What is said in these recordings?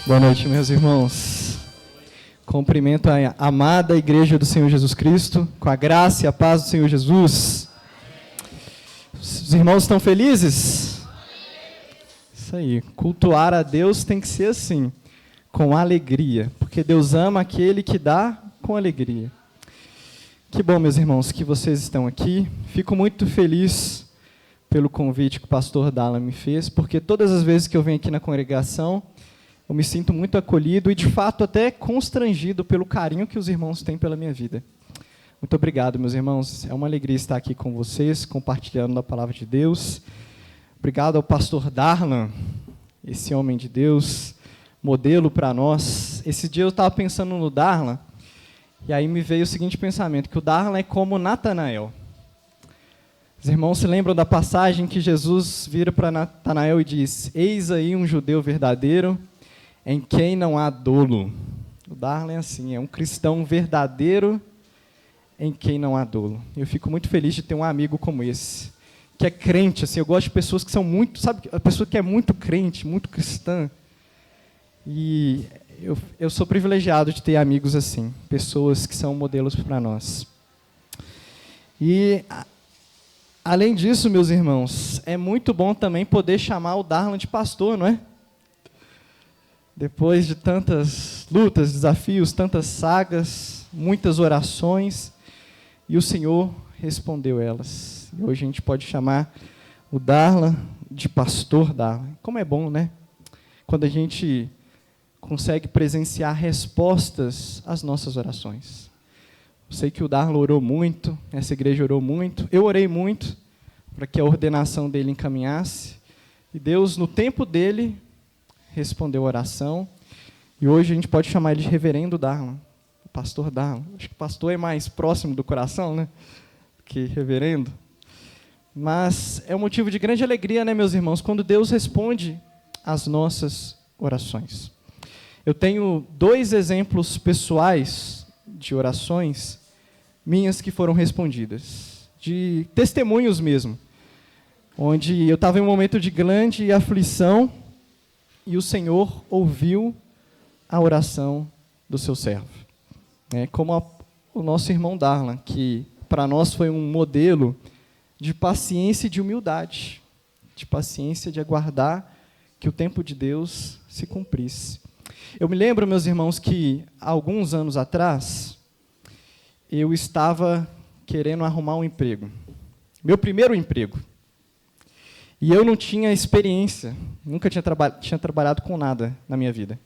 Boa noite, meus irmãos. Cumprimento a amada Igreja do Senhor Jesus Cristo, com a graça e a paz do Senhor Jesus. Os irmãos estão felizes? Isso aí, cultuar a Deus tem que ser assim, com alegria, porque Deus ama aquele que dá com alegria. Que bom, meus irmãos, que vocês estão aqui. Fico muito feliz pelo convite que o pastor Dala me fez, porque todas as vezes que eu venho aqui na congregação, eu me sinto muito acolhido e, de fato, até constrangido pelo carinho que os irmãos têm pela minha vida. Muito obrigado, meus irmãos. É uma alegria estar aqui com vocês, compartilhando a palavra de Deus. Obrigado ao pastor Darlan, esse homem de Deus, modelo para nós. Esse dia eu estava pensando no Darlan, e aí me veio o seguinte pensamento, que o Darlan é como Natanael. Os irmãos se lembram da passagem que Jesus vira para Natanael e diz: eis aí um judeu verdadeiro, em quem não há dolo. O Darlan é assim, é um cristão verdadeiro em quem não há dolo. Eu fico muito feliz de ter um amigo como esse, que é crente. Assim, eu gosto de pessoas que são muito, sabe, a pessoa que é muito crente, muito cristã. E eu sou privilegiado de ter amigos assim, pessoas que são modelos para nós. E, além disso, meus irmãos, é muito bom também poder chamar o Darlan de pastor, não é? Depois de tantas lutas, desafios, tantas sagas, muitas orações, e o Senhor respondeu elas. E hoje a gente pode chamar o Darlan de pastor Darlan. Como é bom, né? Quando a gente consegue presenciar respostas às nossas orações. Eu sei que o Darlan orou muito, essa igreja orou muito, eu orei muito para que a ordenação dele encaminhasse, e Deus, no tempo dele, respondeu a oração, e hoje a gente pode chamar ele de reverendo Darlan, pastor Darlan. Acho que pastor é mais próximo do coração, né, que reverendo. Mas é um motivo de grande alegria, né, meus irmãos, quando Deus responde às nossas orações. Eu tenho 2 exemplos pessoais de orações minhas que foram respondidas, de testemunhos mesmo, onde eu estava em um momento de grande aflição, e o Senhor ouviu a oração do seu servo. Como o nosso irmão Darlan, que para nós foi um modelo de paciência e de humildade, de paciência de aguardar que o tempo de Deus se cumprisse. Eu me lembro, meus irmãos, que há alguns anos atrás, eu estava querendo arrumar um emprego. Meu primeiro emprego. E eu não tinha experiência, nunca tinha trabalhado com nada na minha vida.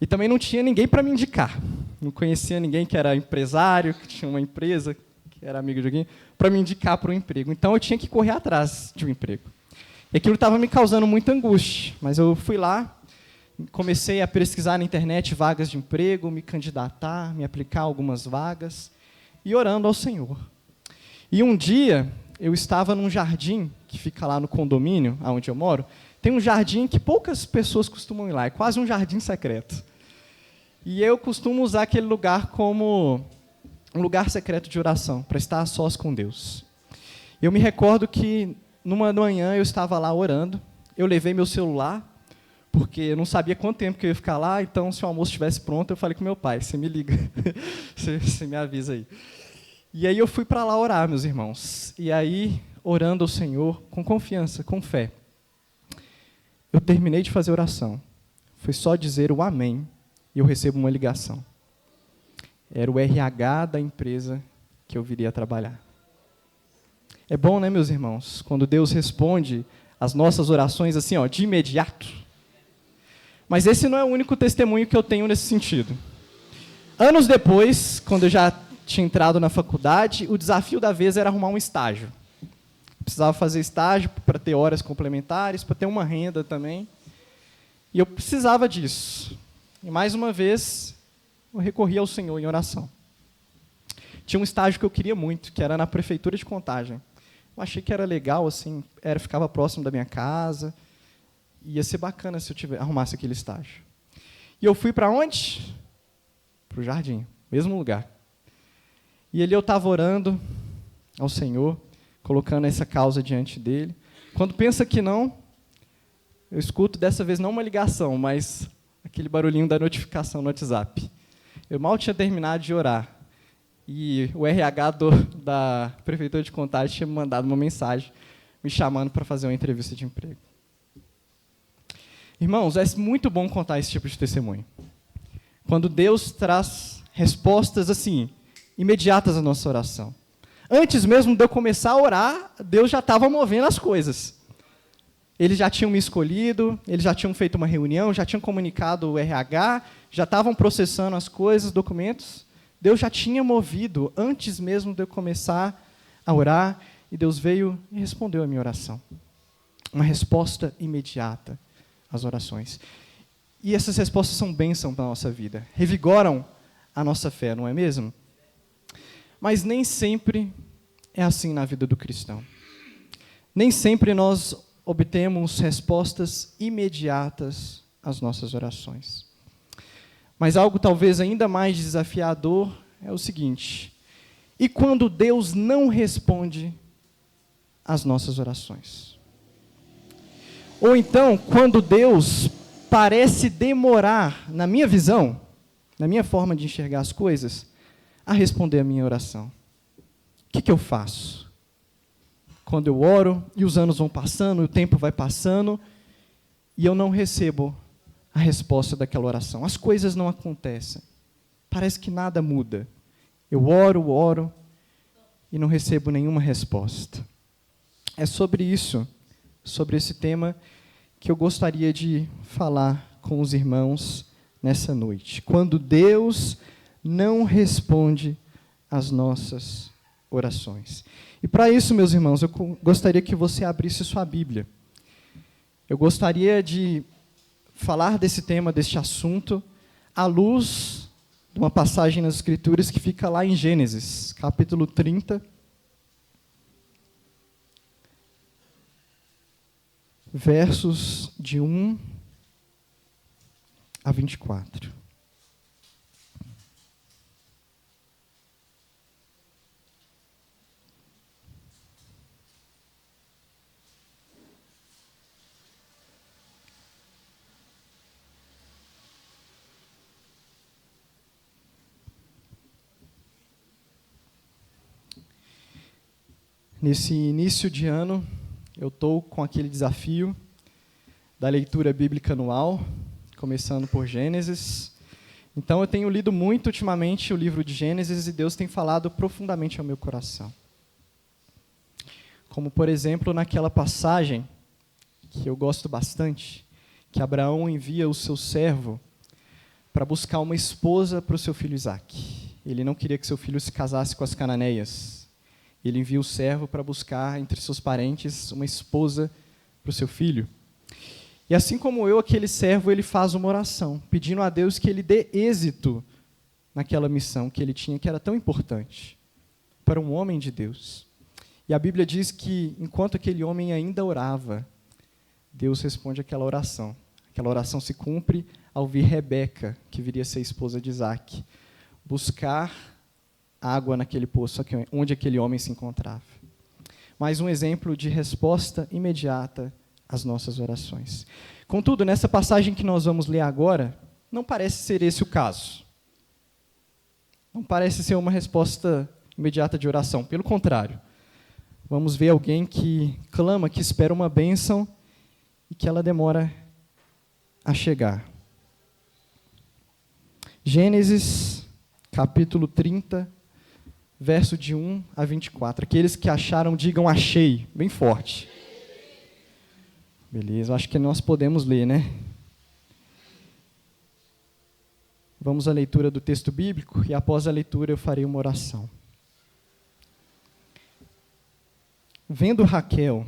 E também não tinha ninguém para me indicar. Não conhecia ninguém que era empresário, que tinha uma empresa, que era amigo de alguém, para me indicar para um emprego. Então eu tinha que correr atrás de um emprego. E aquilo estava me causando muita angústia, mas eu fui lá, comecei a pesquisar na internet vagas de emprego, me candidatar, me aplicar a algumas vagas, e orando ao Senhor. E um dia, eu estava num jardim, que fica lá no condomínio, onde eu moro. Tem um jardim que poucas pessoas costumam ir lá, é quase um jardim secreto. E eu costumo usar aquele lugar como um lugar secreto de oração, para estar a sós com Deus. Eu me recordo que, numa manhã, eu estava lá orando, eu levei meu celular, porque eu não sabia quanto tempo que eu ia ficar lá, então, se o almoço estivesse pronto, eu falei com meu pai: você me liga, você me avisa aí. E aí eu fui para lá orar, meus irmãos. E aí, orando ao Senhor, com confiança, com fé, eu terminei de fazer oração. Foi só dizer o amém, e eu recebo uma ligação. Era o RH da empresa que eu viria a trabalhar. É bom, né, meus irmãos, quando Deus responde às nossas orações assim, de imediato. Mas esse não é o único testemunho que eu tenho nesse sentido. Anos depois, quando eu já tinha entrado na faculdade, o desafio da vez era arrumar um estágio. Precisava fazer estágio para ter horas complementares, para ter uma renda também. E eu precisava disso. E, mais uma vez, eu recorri ao Senhor em oração. Tinha um estágio que eu queria muito, que era na prefeitura de Contagem. Eu achei que era legal, assim, ficava próximo da minha casa. Ia ser bacana se eu arrumasse aquele estágio. E eu fui para onde? Para o jardim, mesmo lugar. E ali eu estava orando ao Senhor, colocando essa causa diante dele. Quando pensa que não, eu escuto dessa vez não uma ligação, mas aquele barulhinho da notificação no WhatsApp. Eu mal tinha terminado de orar. E o RH da Prefeitura de Contagem tinha me mandado uma mensagem me chamando para fazer uma entrevista de emprego. Irmãos, é muito bom contar esse tipo de testemunho. Quando Deus traz respostas assim, imediatas à nossa oração. Antes mesmo de eu começar a orar, Deus já estava movendo as coisas. Eles já tinham me escolhido, eles já tinham feito uma reunião, já tinham comunicado o RH, já estavam processando as coisas, documentos. Deus já tinha movido antes mesmo de eu começar a orar, e Deus veio e respondeu a minha oração. Uma resposta imediata às orações. E essas respostas são bênção para a nossa vida, revigoram a nossa fé, não é mesmo? Mas nem sempre é assim na vida do cristão. Nem sempre nós obtemos respostas imediatas às nossas orações. Mas algo talvez ainda mais desafiador é o seguinte: e quando Deus não responde às nossas orações? Ou então, quando Deus parece demorar, na minha visão, na minha forma de enxergar as coisas, a responder a minha oração. O que eu faço? Quando eu oro e os anos vão passando, o tempo vai passando, e eu não recebo a resposta daquela oração. As coisas não acontecem. Parece que nada muda. Eu oro, e não recebo nenhuma resposta. É sobre isso, sobre esse tema, que eu gostaria de falar com os irmãos nessa noite. Quando Deus não responde às nossas orações. E para isso, meus irmãos, eu gostaria que você abrisse sua Bíblia. Eu gostaria de falar desse tema, deste assunto, à luz de uma passagem nas Escrituras que fica lá em Gênesis, capítulo 30, versos de 1 a 24. Nesse início de ano, eu estou com aquele desafio da leitura bíblica anual, começando por Gênesis. Então, eu tenho lido muito ultimamente o livro de Gênesis e Deus tem falado profundamente ao meu coração. Como, por exemplo, naquela passagem que eu gosto bastante, que Abraão envia o seu servo para buscar uma esposa para o seu filho Isaque. Ele não queria que seu filho se casasse com as cananeias. Ele envia o servo para buscar entre seus parentes uma esposa para o seu filho. E assim como eu, aquele servo, ele faz uma oração, pedindo a Deus que ele dê êxito naquela missão que ele tinha, que era tão importante para um homem de Deus. E a Bíblia diz que, enquanto aquele homem ainda orava, Deus responde aquela oração. Aquela oração se cumpre ao vir Rebeca, que viria a ser esposa de Isaque, buscar água naquele poço onde aquele homem se encontrava. Mais um exemplo de resposta imediata às nossas orações. Contudo, nessa passagem que nós vamos ler agora, não parece ser esse o caso. Não parece ser uma resposta imediata de oração. Pelo contrário, vamos ver alguém que clama, que espera uma bênção e que ela demora a chegar. Gênesis, capítulo 30, verso de 1 a 24. Aqueles que acharam, digam achei, bem forte. Beleza, acho que nós podemos ler, né? Vamos à leitura do texto bíblico e após a leitura eu farei uma oração. Vendo Raquel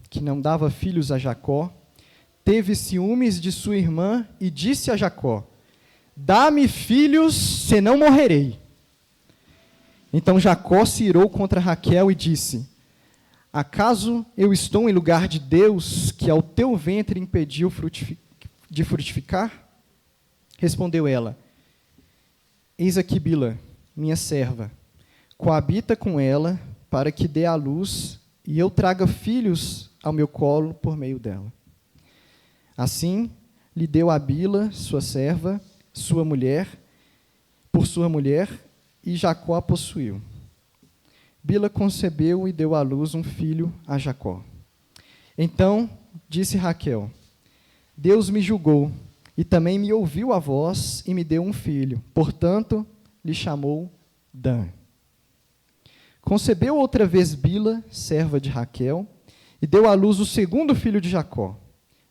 que não dava filhos a Jacó, teve ciúmes de sua irmã e disse a Jacó: dá-me filhos, senão morrerei. Então Jacó se irou contra Raquel e disse: acaso eu estou em lugar de Deus, que ao teu ventre impediu de frutificar? Respondeu ela: eis aqui Bila, minha serva, coabita com ela, para que dê à luz, e eu traga filhos ao meu colo por meio dela. Assim, lhe deu a Bila, sua serva, por sua mulher, e Jacó a possuiu. Bila concebeu e deu à luz um filho a Jacó. Então disse Raquel: Deus me julgou, e também me ouviu a voz, e me deu um filho. Portanto, lhe chamou Dan. Concebeu outra vez Bila, serva de Raquel, e deu à luz o segundo filho de Jacó.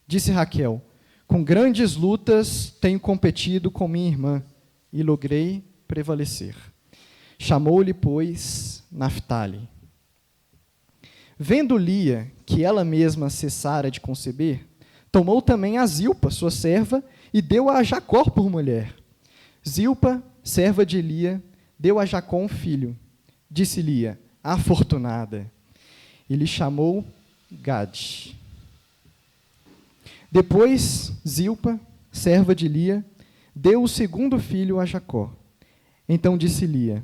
Disse Raquel: com grandes lutas tenho competido com minha irmã, e logrei prevalecer. Chamou-lhe, pois, Naftali. Vendo Lia que ela mesma cessara de conceber, tomou também a Zilpa, sua serva, e deu-a a Jacó por mulher. Zilpa, serva de Lia, deu a Jacó um filho. Disse Lia: afortunada. E lhe chamou Gade. Depois, Zilpa, serva de Lia, deu o segundo filho a Jacó. Então disse Lia: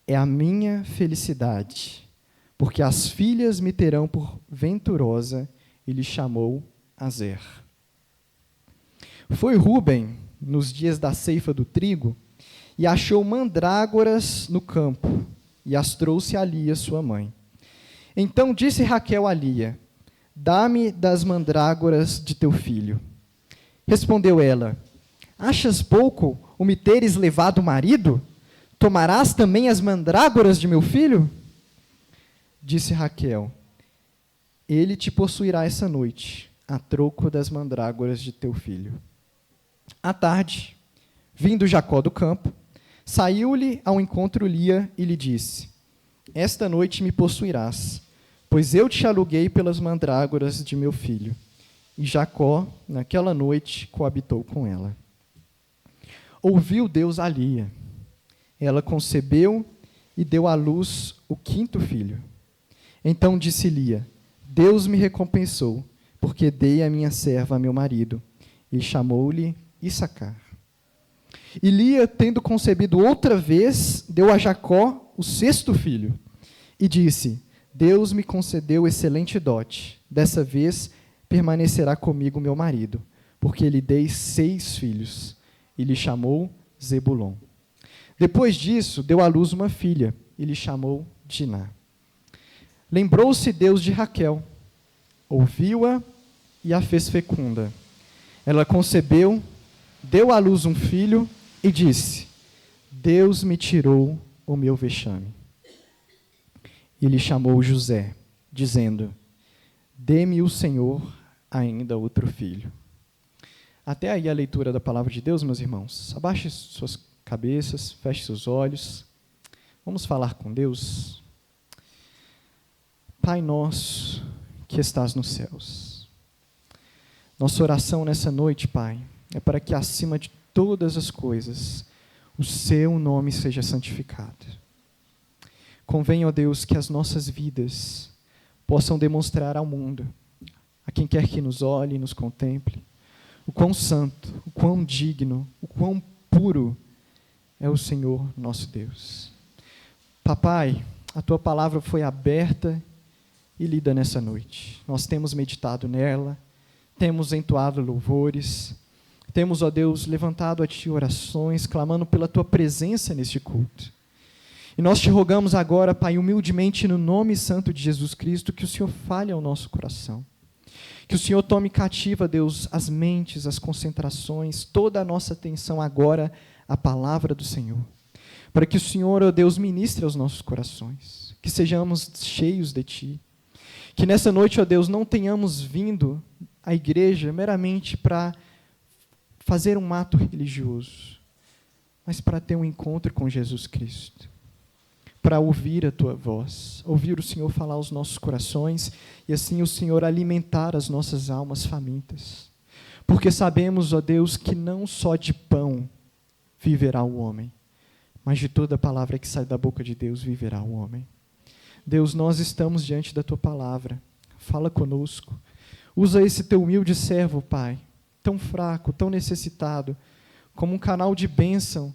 é a minha felicidade, porque as filhas me terão por venturosa, e lhe chamou Azer. Foi Rúben, nos dias da ceifa do trigo, e achou mandrágoras no campo, e as trouxe a Lia, sua mãe. Então disse Raquel a Lia: dá-me das mandrágoras de teu filho. Respondeu ela: achas pouco o me teres levado marido? Tomarás também as mandrágoras de meu filho? Disse Raquel: ele te possuirá essa noite, a troco das mandrágoras de teu filho. À tarde, vindo Jacó do campo, saiu-lhe ao encontro Lia e lhe disse: esta noite me possuirás, pois eu te aluguei pelas mandrágoras de meu filho. E Jacó, naquela noite, coabitou com ela. Ouviu Deus a Lia. Ela concebeu e deu à luz o quinto filho. Então disse Lia: Deus me recompensou, porque dei a minha serva a meu marido. E chamou-lhe Issacar. E Lia, tendo concebido outra vez, deu a Jacó o sexto filho. E disse: Deus me concedeu excelente dote. Dessa vez permanecerá comigo meu marido, porque lhe dei 6 filhos. E lhe chamou Zebulon. Depois disso, deu à luz uma filha, e lhe chamou Diná. Lembrou-se Deus de Raquel, ouviu-a e a fez fecunda. Ela concebeu, deu à luz um filho e disse: Deus me tirou o meu vexame. E lhe chamou José, dizendo: dê-me o Senhor ainda outro filho. Até aí a leitura da palavra de Deus, meus irmãos. Abaixe suas cabeças, feche seus olhos. Vamos falar com Deus. Pai nosso, que estás nos céus. Nossa oração nessa noite, Pai, é para que acima de todas as coisas, o seu nome seja santificado. Convém, ó Deus, que as nossas vidas possam demonstrar ao mundo, a quem quer que nos olhe e nos contemple, o quão santo, o quão digno, o quão puro é o Senhor nosso Deus. Papai, a tua palavra foi aberta e lida nessa noite. Nós temos meditado nela, temos entoado louvores, temos, ó Deus, levantado a Ti orações, clamando pela Tua presença neste culto. E nós te rogamos agora, Pai, humildemente, no nome santo de Jesus Cristo, que o Senhor fale ao nosso coração. Que o Senhor tome cativa, Deus, as mentes, as concentrações, toda a nossa atenção agora à palavra do Senhor. Para que o Senhor, ó Deus, ministre aos nossos corações. Que sejamos cheios de Ti. Que nessa noite, ó Deus, não tenhamos vindo à igreja meramente para fazer um ato religioso, mas para ter um encontro com Jesus Cristo. Para ouvir a Tua voz, ouvir o Senhor falar aos nossos corações e assim o Senhor alimentar as nossas almas famintas. Porque sabemos, ó Deus, que não só de pão viverá o homem, mas de toda a palavra que sai da boca de Deus viverá o homem. Deus, nós estamos diante da Tua palavra. Fala conosco. Usa esse Teu humilde servo, Pai, tão fraco, tão necessitado, como um canal de bênção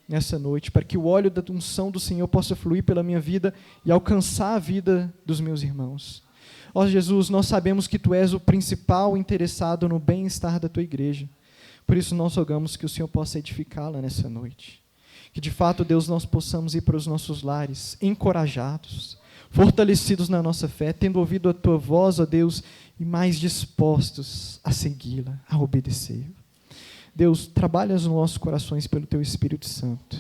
nessa noite, para que o óleo da unção do Senhor possa fluir pela minha vida e alcançar a vida dos meus irmãos. Ó Jesus, nós sabemos que Tu és o principal interessado no bem-estar da Tua igreja. Por isso nós rogamos que o Senhor possa edificá-la nessa noite. Que de fato, Deus, nós possamos ir para os nossos lares encorajados, fortalecidos na nossa fé, tendo ouvido a Tua voz, ó Deus, e mais dispostos a segui-la, a obedecer. Deus, trabalha os nossos corações pelo Teu Espírito Santo.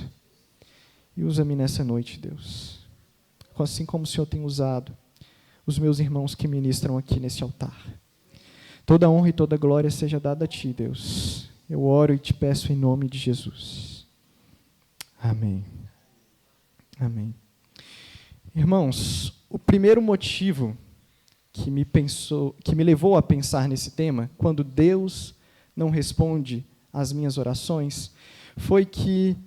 E usa-me nessa noite, Deus. Assim como o Senhor tem usado os meus irmãos que ministram aqui nesse altar. Toda honra e toda glória seja dada a Ti, Deus. Eu oro e Te peço em nome de Jesus. Amém. Amém. Irmãos, o primeiro motivo que me levou a pensar nesse tema, quando Deus não responde às minhas orações, foi que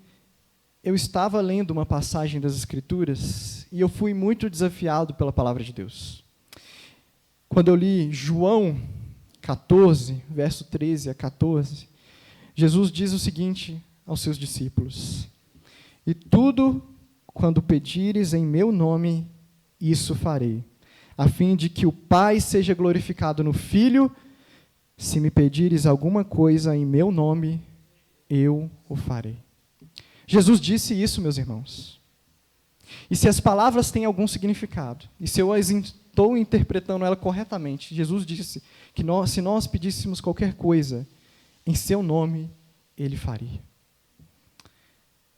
eu estava lendo uma passagem das Escrituras e eu fui muito desafiado pela palavra de Deus. Quando eu li João 14, verso 13 a 14, Jesus diz o seguinte aos seus discípulos: e tudo quando pedires em meu nome, isso farei, a fim de que o Pai seja glorificado no Filho. Se me pedires alguma coisa em meu nome, eu o farei. Jesus disse isso, meus irmãos. E se as palavras têm algum significado, e se eu as estou interpretando ela corretamente, Jesus disse que se nós pedíssemos qualquer coisa em seu nome, Ele faria.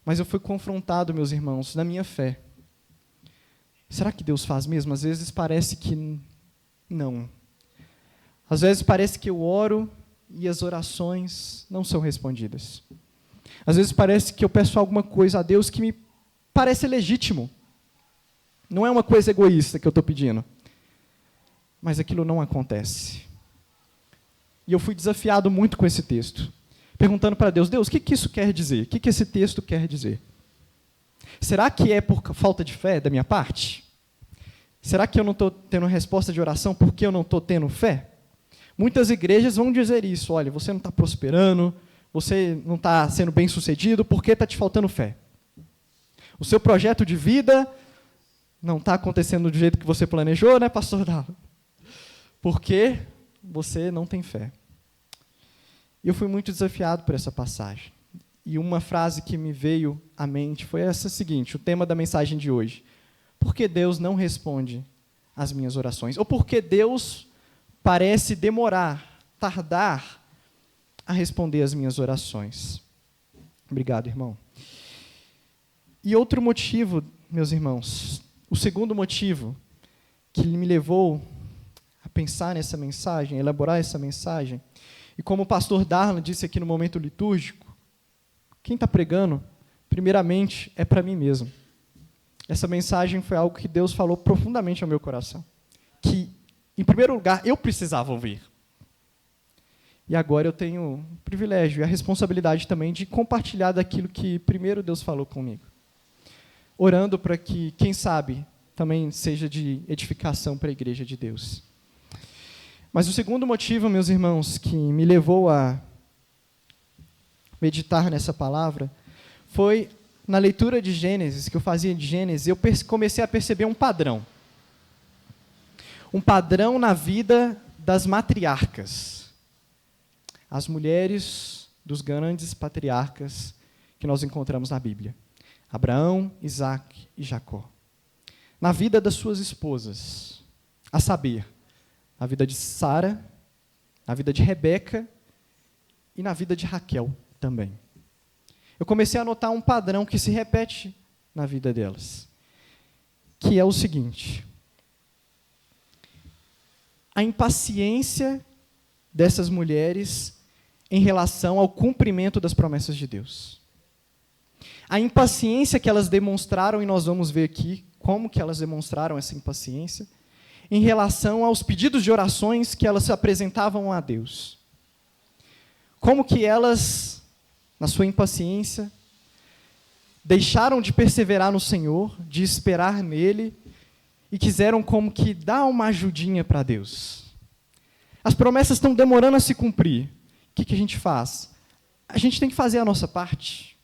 Mas eu fui confrontado, meus irmãos, na minha fé. Será que Deus faz mesmo? Às vezes parece que não. Às vezes parece que eu oro e as orações não são respondidas. Às vezes parece que eu peço alguma coisa a Deus que me parece legítimo. Não é uma coisa egoísta que eu estou pedindo. Mas aquilo não acontece. E eu fui desafiado muito com esse texto. Perguntando para Deus, Deus, o que isso quer dizer? O que esse texto quer dizer? Será que é por falta de fé da minha parte? Será que eu não estou tendo resposta de oração porque eu não estou tendo fé? Muitas igrejas vão dizer isso, olha, você não está prosperando, você não está sendo bem sucedido porque está te faltando fé. O seu projeto de vida não está acontecendo do jeito que você planejou, né, pastor Dava? Porque você não tem fé. E eu fui muito desafiado por essa passagem. E uma frase que me veio à mente foi essa seguinte, o tema da mensagem de hoje. Por que Deus não responde às minhas orações? Ou por que Deus parece demorar, tardar a responder às minhas orações? Obrigado, irmão. E outro motivo, meus irmãos, o segundo motivo que me levou a pensar nessa mensagem, a elaborar essa mensagem, e como o pastor Darlan disse aqui no momento litúrgico, quem está pregando, primeiramente, é para mim mesmo. Essa mensagem foi algo que Deus falou profundamente ao meu coração. Que, em primeiro lugar, eu precisava ouvir. E agora eu tenho o privilégio e a responsabilidade também de compartilhar daquilo que primeiro Deus falou comigo. Orando para que, quem sabe, também seja de edificação para a igreja de Deus. Mas o segundo motivo, meus irmãos, que me levou a meditar nessa palavra, foi na leitura de Gênesis, que eu fazia de Gênesis, eu comecei a perceber um padrão. Um padrão na vida das matriarcas. As mulheres dos grandes patriarcas que nós encontramos na Bíblia. Abraão, Isaac e Jacó. Na vida das suas esposas, a saber, na vida de Sara, na vida de Rebeca e na vida de Raquel também. Eu comecei a notar um padrão que se repete na vida delas, que é o seguinte: a impaciência dessas mulheres em relação ao cumprimento das promessas de Deus. A impaciência que elas demonstraram, e nós vamos ver aqui como que elas demonstraram essa impaciência, em relação aos pedidos de orações que elas apresentavam a Deus. Como que elas, na sua impaciência, deixaram de perseverar no Senhor, de esperar nele, e quiseram como que dar uma ajudinha para Deus. As promessas estão demorando a se cumprir. O que a gente faz? A gente tem que fazer a nossa parte.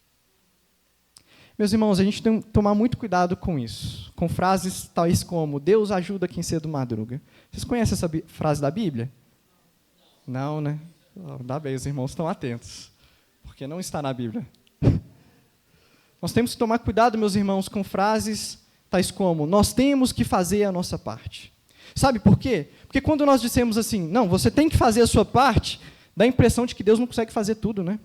Meus irmãos, a gente tem que tomar muito cuidado com isso, com frases tais como Deus ajuda quem cedo madruga. Vocês conhecem essa frase da Bíblia? Não, né? Ainda bem, os irmãos estão atentos, porque não está na Bíblia. Nós temos que tomar cuidado, meus irmãos, com frases tais como nós temos que fazer a nossa parte. Sabe por quê? Porque quando nós dissemos assim, não, você tem que fazer a sua parte, dá a impressão de que Deus não consegue fazer tudo, né?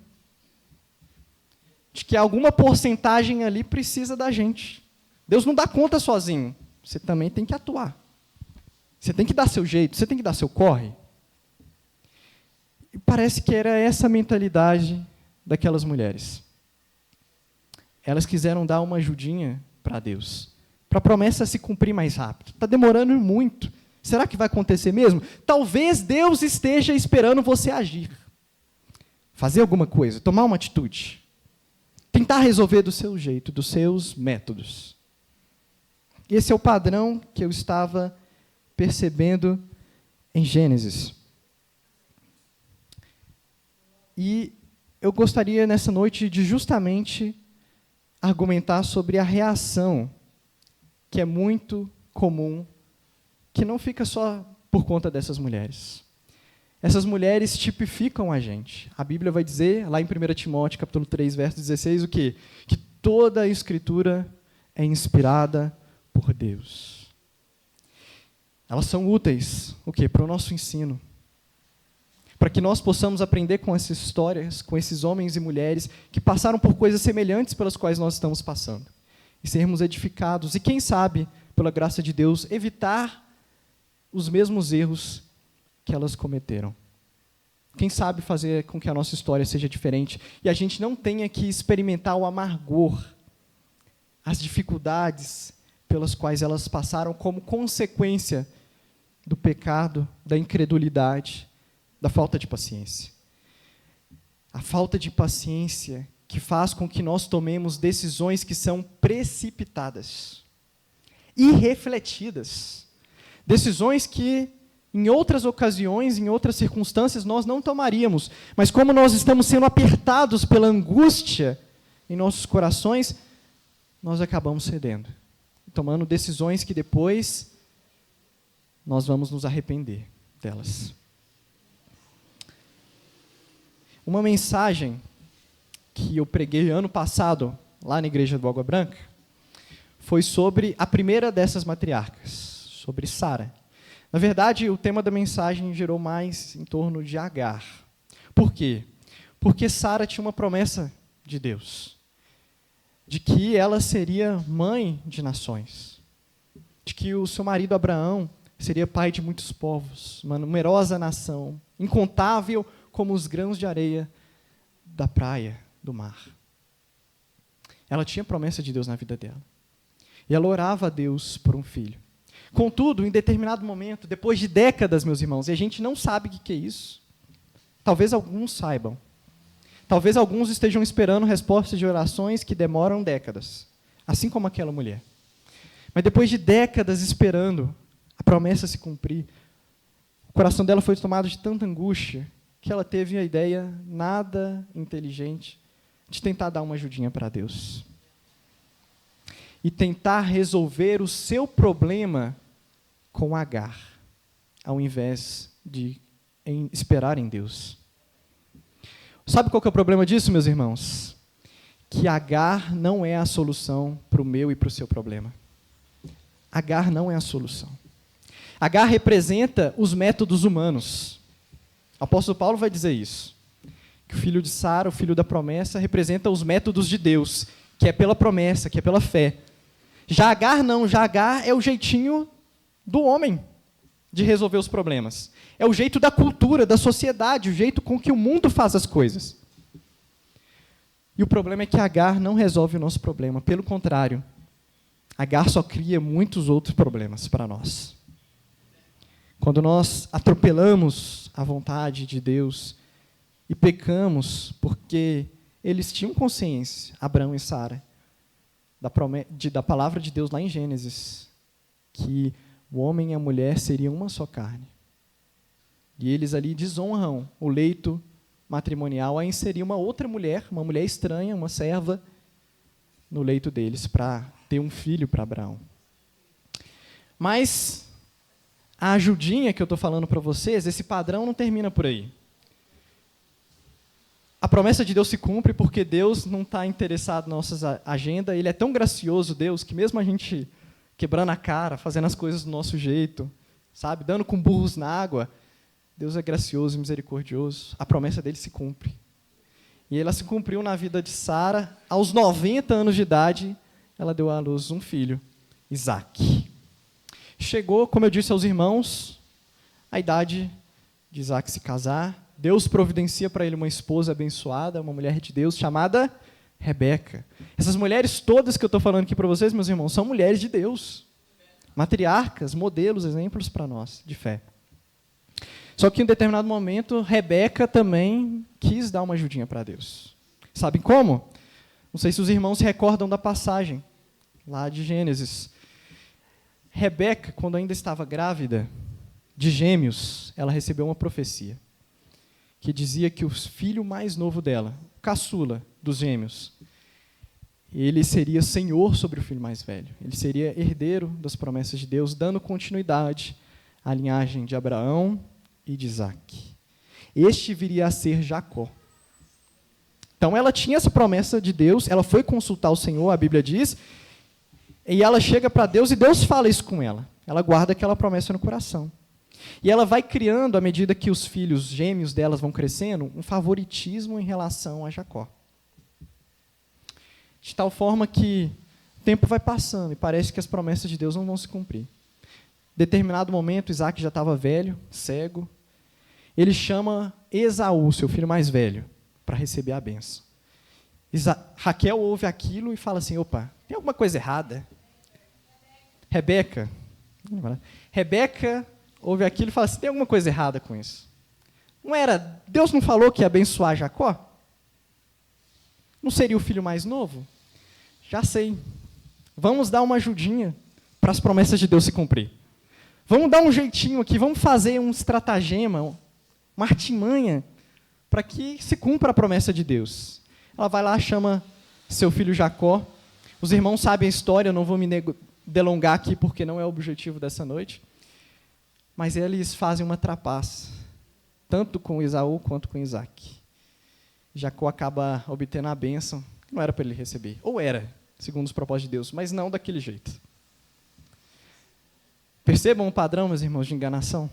De que alguma porcentagem ali precisa da gente. Deus não dá conta sozinho. Você também tem que atuar. Você tem que dar seu jeito, você tem que dar seu corre. E parece que era essa a mentalidade daquelas mulheres. Elas quiseram dar uma ajudinha para Deus, para a promessa se cumprir mais rápido. Está demorando muito. Será que vai acontecer mesmo? Talvez Deus esteja esperando você agir. Fazer alguma coisa, tomar uma atitude. Tentar resolver do seu jeito, dos seus métodos. Esse é o padrão que eu estava percebendo em Gênesis. E eu gostaria, nessa noite, de justamente argumentar sobre a reação, que é muito comum, que não fica só por conta dessas mulheres. Essas mulheres tipificam a gente. A Bíblia vai dizer, lá em 1 Timóteo, capítulo 3, verso 16, o quê? Que toda a Escritura é inspirada por Deus. Elas são úteis, o quê? Para o nosso ensino. Para que nós possamos aprender com essas histórias, com esses homens e mulheres que passaram por coisas semelhantes pelas quais nós estamos passando. E sermos edificados. E quem sabe, pela graça de Deus, evitar os mesmos erros que elas cometeram. Quem sabe fazer com que a nossa história seja diferente e a gente não tenha que experimentar o amargor, as dificuldades pelas quais elas passaram como consequência do pecado, da incredulidade, da falta de paciência. A falta de paciência que faz com que nós tomemos decisões que são precipitadas, irrefletidas, decisões que em outras ocasiões, em outras circunstâncias, nós não tomaríamos. Mas como nós estamos sendo apertados pela angústia em nossos corações, nós acabamos cedendo. Tomando decisões que depois nós vamos nos arrepender delas. Uma mensagem que eu preguei ano passado, lá na igreja do Água Branca, foi sobre a primeira dessas matriarcas, sobre Sara. Na verdade, o tema da mensagem girou mais em torno de Agar. Por quê? Porque Sara tinha uma promessa de Deus, de que ela seria mãe de nações, de que o seu marido Abraão seria pai de muitos povos, uma numerosa nação, incontável como os grãos de areia da praia, do mar. Ela tinha promessa de Deus na vida dela. E ela orava a Deus por um filho. Contudo, em determinado momento, depois de décadas, meus irmãos, e a gente não sabe o que é isso, talvez alguns saibam, talvez alguns estejam esperando respostas de orações que demoram décadas, assim como aquela mulher. Mas depois de décadas esperando a promessa se cumprir, o coração dela foi tomado de tanta angústia que ela teve a ideia nada inteligente de tentar dar uma ajudinha para Deus. E tentar resolver o seu problema com Agar, ao invés de esperar em Deus. Sabe qual que é o problema disso, meus irmãos? Que Agar não é a solução para o meu e para o seu problema. Agar não é a solução. Agar representa os métodos humanos. O apóstolo Paulo vai dizer isso. Que o filho de Sara, o filho da promessa, representa os métodos de Deus, que é pela promessa, que é pela fé. Já Agar não, já Agar é o jeitinho do homem de resolver os problemas. É o jeito da cultura, da sociedade, o jeito com que o mundo faz as coisas. E o problema é que Agar não resolve o nosso problema. Pelo contrário, Agar só cria muitos outros problemas para nós. Quando nós atropelamos a vontade de Deus e pecamos porque eles tinham consciência, Abraão e Sara, da palavra de Deus lá em Gênesis, que o homem e a mulher seriam uma só carne. E eles ali desonram o leito matrimonial a inserir uma outra mulher, uma mulher estranha, uma serva, no leito deles para ter um filho para Abraão. Mas a ajudinha que eu estou falando para vocês, esse padrão não termina por aí. A promessa de Deus se cumpre porque Deus não está interessado na nossa agenda. Ele é tão gracioso, Deus, que mesmo a gente quebrando a cara, fazendo as coisas do nosso jeito, sabe, dando com burros na água, Deus é gracioso e misericordioso. A promessa dele se cumpre. E ela se cumpriu na vida de Sara. Aos 90 anos de idade, ela deu à luz um filho, Isaque. Chegou, como eu disse aos irmãos, a idade de Isaque se casar. Deus providencia para ele uma esposa abençoada, uma mulher de Deus, chamada Rebeca. Essas mulheres todas que eu estou falando aqui para vocês, meus irmãos, são mulheres de Deus. Matriarcas, modelos, exemplos para nós, de fé. Só que em um determinado momento, Rebeca também quis dar uma ajudinha para Deus. Sabem como? Não sei se os irmãos se recordam da passagem, lá de Gênesis. Rebeca, quando ainda estava grávida de gêmeos, ela recebeu uma profecia que dizia que o filho mais novo dela, o caçula dos gêmeos, ele seria senhor sobre o filho mais velho. Ele seria herdeiro das promessas de Deus, dando continuidade à linhagem de Abraão e de Isaque. Este viria a ser Jacó. Então ela tinha essa promessa de Deus, ela foi consultar o Senhor, a Bíblia diz, e ela chega para Deus e Deus fala isso com ela. Ela guarda aquela promessa no coração. E ela vai criando, à medida que os filhos gêmeos delas vão crescendo, um favoritismo em relação a Jacó. De tal forma que o tempo vai passando e parece que as promessas de Deus não vão se cumprir. Em determinado momento, Isaque já estava velho, cego. Ele chama Esaú, seu filho mais velho, para receber a bênção. Raquel ouve aquilo e fala assim, opa, tem alguma coisa errada? Rebeca ouve aquilo e fala assim, tem alguma coisa errada com isso? Não era, Deus não falou que ia abençoar Jacó? Não seria o filho mais novo? Já sei. Vamos dar uma ajudinha para as promessas de Deus se cumprir. Vamos dar um jeitinho aqui, vamos fazer um estratagema, uma artimanha, para que se cumpra a promessa de Deus. Ela vai lá, chama seu filho Jacó. Os irmãos sabem a história, eu não vou me delongar aqui, porque não é o objetivo dessa noite. Mas eles fazem uma trapaça, tanto com Esaú quanto com Isaque. Jacó acaba obtendo a bênção, que não era para ele receber. Ou era, segundo os propósitos de Deus, mas não daquele jeito. Percebam o padrão, meus irmãos, de enganação?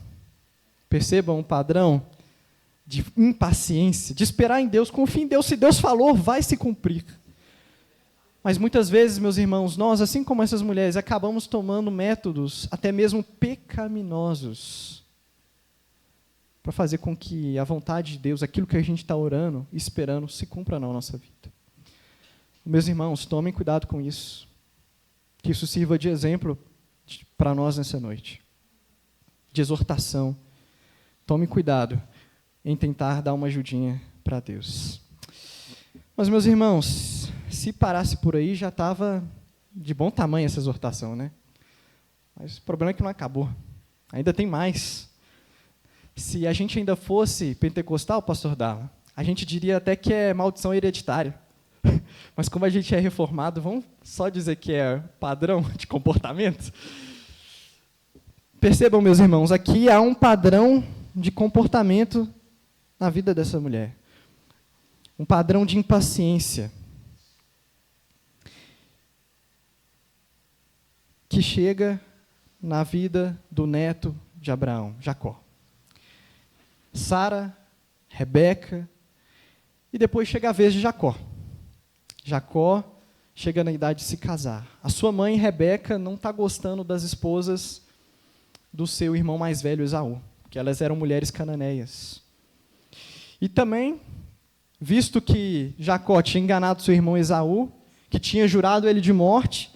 Percebam o padrão de impaciência, de esperar em Deus, confia em Deus, se Deus falou, vai se cumprir. Mas muitas vezes, meus irmãos, nós, assim como essas mulheres, acabamos tomando métodos até mesmo pecaminosos para fazer com que a vontade de Deus, aquilo que a gente está orando e esperando, se cumpra na nossa vida. Meus irmãos, tomem cuidado com isso. Que isso sirva de exemplo para nós nessa noite. De exortação. Tomem cuidado em tentar dar uma ajudinha para Deus. Mas, meus irmãos, se parasse por aí, já estava de bom tamanho essa exortação, né? Mas o problema é que não acabou. Ainda tem mais. Se a gente ainda fosse pentecostal, pastor Darla, a gente diria até que é maldição hereditária. Mas como a gente é reformado, vamos só dizer que é padrão de comportamento? Percebam, meus irmãos, aqui há um padrão de comportamento na vida dessa mulher. Um padrão de impaciência que chega na vida do neto de Abraão, Jacó. Sara, Rebeca, e depois chega a vez de Jacó. Jacó chega na idade de se casar. A sua mãe, Rebeca, não está gostando das esposas do seu irmão mais velho, Esaú, porque elas eram mulheres cananeias. E também, visto que Jacó tinha enganado seu irmão Esaú, que tinha jurado ele de morte,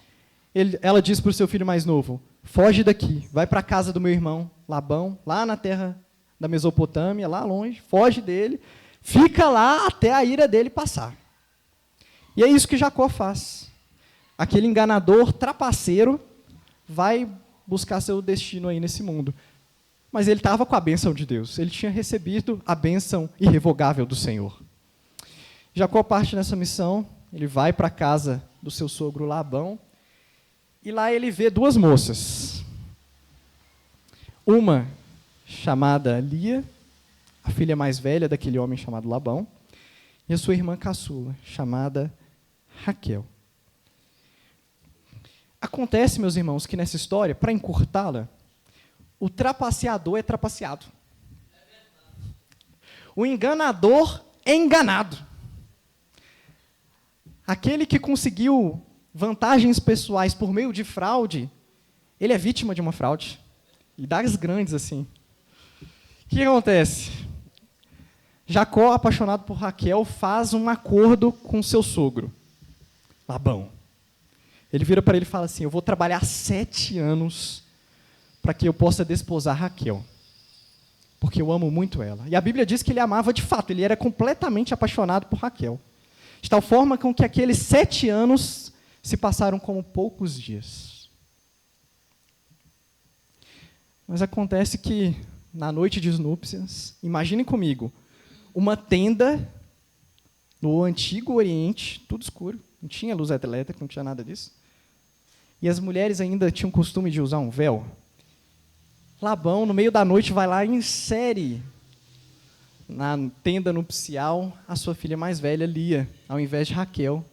ela disse para o seu filho mais novo, foge daqui, vai para a casa do meu irmão Labão, lá na terra da Mesopotâmia, lá longe, foge dele, fica lá até a ira dele passar. E é isso que Jacó faz. Aquele enganador, trapaceiro, vai buscar seu destino aí nesse mundo. Mas ele estava com a bênção de Deus, ele tinha recebido a bênção irrevogável do Senhor. Jacó parte nessa missão, ele vai para a casa do seu sogro Labão, e lá ele vê duas moças. Uma chamada Lia, a filha mais velha daquele homem chamado Labão, e a sua irmã caçula, chamada Raquel. Acontece, meus irmãos, que nessa história, para encurtá-la, o trapaceador é trapaceado. O enganador é enganado. Aquele que conseguiu vantagens pessoais por meio de fraude, ele é vítima de uma fraude. E das grandes, assim. O que acontece? Jacó, apaixonado por Raquel, faz um acordo com seu sogro, Labão. Ele vira para ele e fala assim: eu vou trabalhar 7 anos para que eu possa desposar Raquel, porque eu amo muito ela. E a Bíblia diz que ele amava de fato, ele era completamente apaixonado por Raquel. De tal forma com que aqueles 7 anos se passaram como poucos dias. Mas acontece que, na noite de núpcias, imaginem comigo, uma tenda no Antigo Oriente, tudo escuro, não tinha luz elétrica, não tinha nada disso. E as mulheres ainda tinham o costume de usar um véu. Labão, no meio da noite, vai lá e insere na tenda nupcial a sua filha mais velha, Lia, ao invés de Raquel,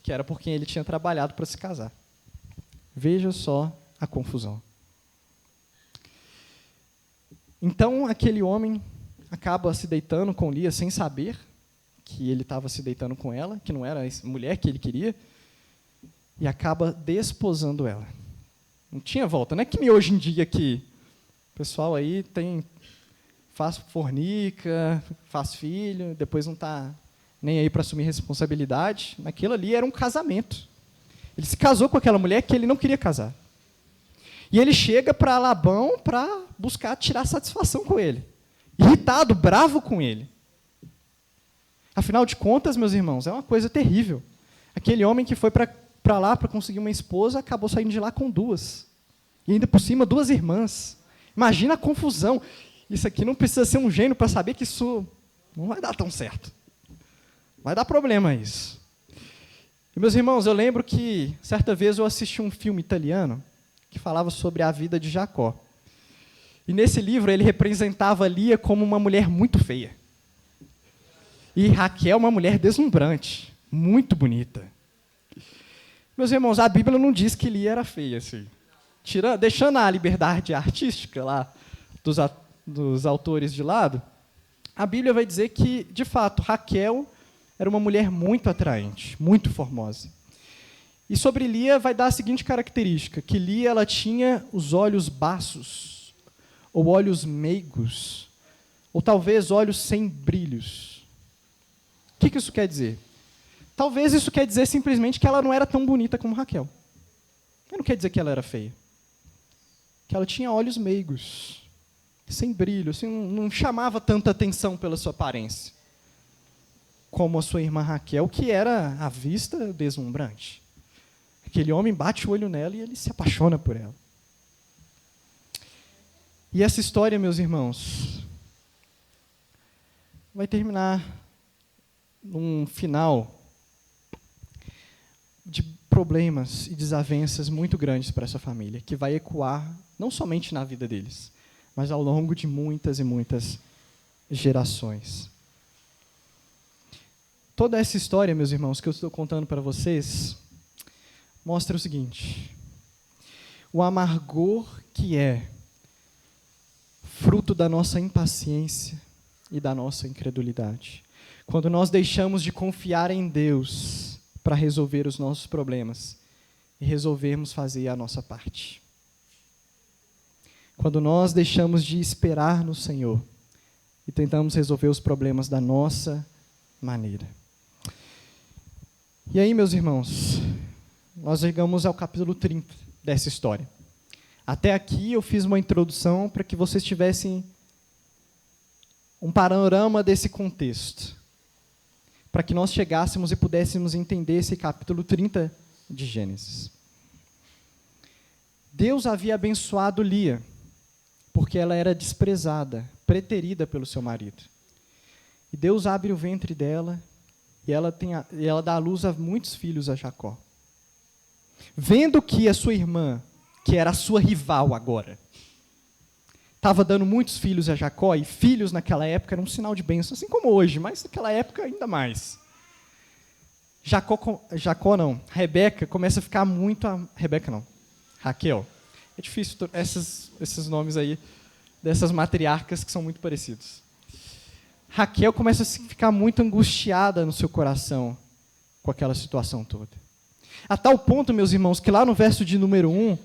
que era por quem ele tinha trabalhado para se casar. Veja só a confusão. Então, aquele homem acaba se deitando com Lia sem saber que ele estava se deitando com ela, que não era a mulher que ele queria, e acaba desposando ela. Não tinha volta. Não é que nem hoje em dia que o pessoal aí faz fornica, faz filho, depois não está nem aí para assumir responsabilidade. Naquilo ali era um casamento. Ele se casou com aquela mulher que ele não queria casar. E ele chega para Labão para buscar tirar satisfação com ele. Irritado, bravo com ele. Afinal de contas, meus irmãos, é uma coisa terrível. Aquele homem que foi para lá para conseguir uma esposa, acabou saindo de lá com 2. E ainda por cima, 2 irmãs. Imagina a confusão. Isso aqui não precisa ser um gênio para saber que isso não vai dar tão certo. Vai dar problema isso. E, meus irmãos, eu lembro que, certa vez, eu assisti um filme italiano que falava sobre a vida de Jacó. E nesse livro ele representava Lia como uma mulher muito feia. E Raquel uma mulher deslumbrante, muito bonita. Meus irmãos, a Bíblia não diz que Lia era feia, assim. Deixando a liberdade artística lá dos autores de lado, a Bíblia vai dizer que, de fato, Raquel era uma mulher muito atraente, muito formosa. E sobre Lia vai dar a seguinte característica, que Lia ela tinha os olhos baços, ou olhos meigos, ou talvez olhos sem brilhos. O que isso quer dizer? Talvez isso quer dizer simplesmente que ela não era tão bonita como Raquel. Não quer dizer que ela era feia. Que ela tinha olhos meigos, sem brilho, assim, não chamava tanta atenção pela sua aparência, como a sua irmã Raquel, que era à vista deslumbrante. Aquele homem bate o olho nela e ele se apaixona por ela. E essa história, meus irmãos, vai terminar num final de problemas e desavenças muito grandes para essa família, que vai ecoar não somente na vida deles, mas ao longo de muitas e muitas gerações. Toda essa história, meus irmãos, que eu estou contando para vocês, mostra o seguinte: o amargor que é fruto da nossa impaciência e da nossa incredulidade. Quando nós deixamos de confiar em Deus para resolver os nossos problemas e resolvermos fazer a nossa parte. Quando nós deixamos de esperar no Senhor e tentamos resolver os problemas da nossa maneira. E aí, meus irmãos, nós chegamos ao capítulo 30 dessa história. Até aqui eu fiz uma introdução para que vocês tivessem um panorama desse contexto, para que nós chegássemos e pudéssemos entender esse capítulo 30 de Gênesis. Deus havia abençoado Lia, porque ela era desprezada, preterida pelo seu marido. E Deus abre o ventre dela e ela dá à luz a muitos filhos a Jacó. Vendo que a sua irmã, que era a sua rival agora, estava dando muitos filhos a Jacó, e filhos naquela época era um sinal de bênção, assim como hoje, mas naquela época ainda mais. Rebeca começa a ficar muito... Raquel. É difícil esses nomes aí, dessas matriarcas que são muito parecidos. Raquel começa a ficar muito angustiada no seu coração com aquela situação toda. A tal ponto, meus irmãos, que lá no verso de número 1,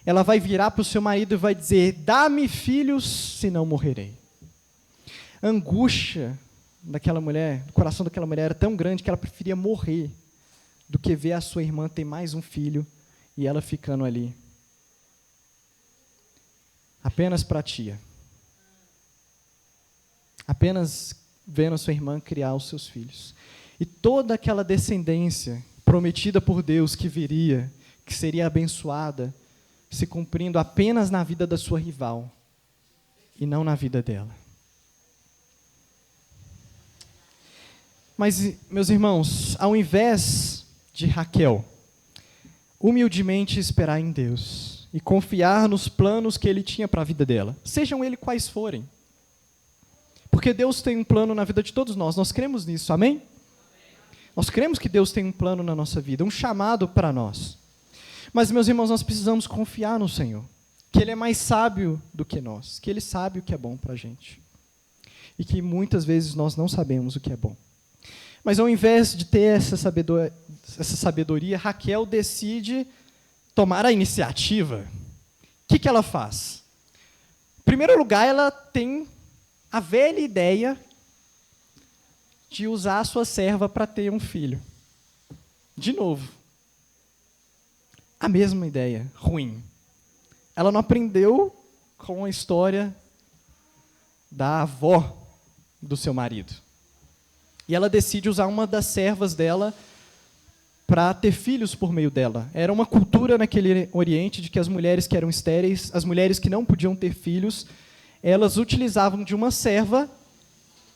ela vai virar para o seu marido e vai dizer: dá-me filhos, senão morrerei. A angústia daquela mulher, do coração daquela mulher era tão grande que ela preferia morrer do que ver a sua irmã ter mais um filho e ela ficando ali. Apenas para a tia. Apenas vendo a sua irmã criar os seus filhos. E toda aquela descendência prometida por Deus que viria, que seria abençoada, se cumprindo apenas na vida da sua rival e não na vida dela. Mas, meus irmãos, ao invés de Raquel humildemente esperar em Deus e confiar nos planos que Ele tinha para a vida dela, sejam eles quais forem, porque Deus tem um plano na vida de todos nós cremos nisso, amém? Nós cremos que Deus tem um plano na nossa vida, um chamado para nós. Mas, meus irmãos, nós precisamos confiar no Senhor, que Ele é mais sábio do que nós, que Ele sabe o que é bom para a gente. E que muitas vezes nós não sabemos o que é bom. Mas ao invés de ter essa sabedoria, Raquel decide tomar a iniciativa. O que ela faz? Em primeiro lugar, ela tem a velha ideia de usar a sua serva para ter um filho. De novo. A mesma ideia, ruim. Ela não aprendeu com a história da avó do seu marido. E ela decide usar uma das servas dela para ter filhos por meio dela. Era uma cultura naquele Oriente de que as mulheres que eram estéreis, as mulheres que não podiam ter filhos, elas utilizavam de uma serva,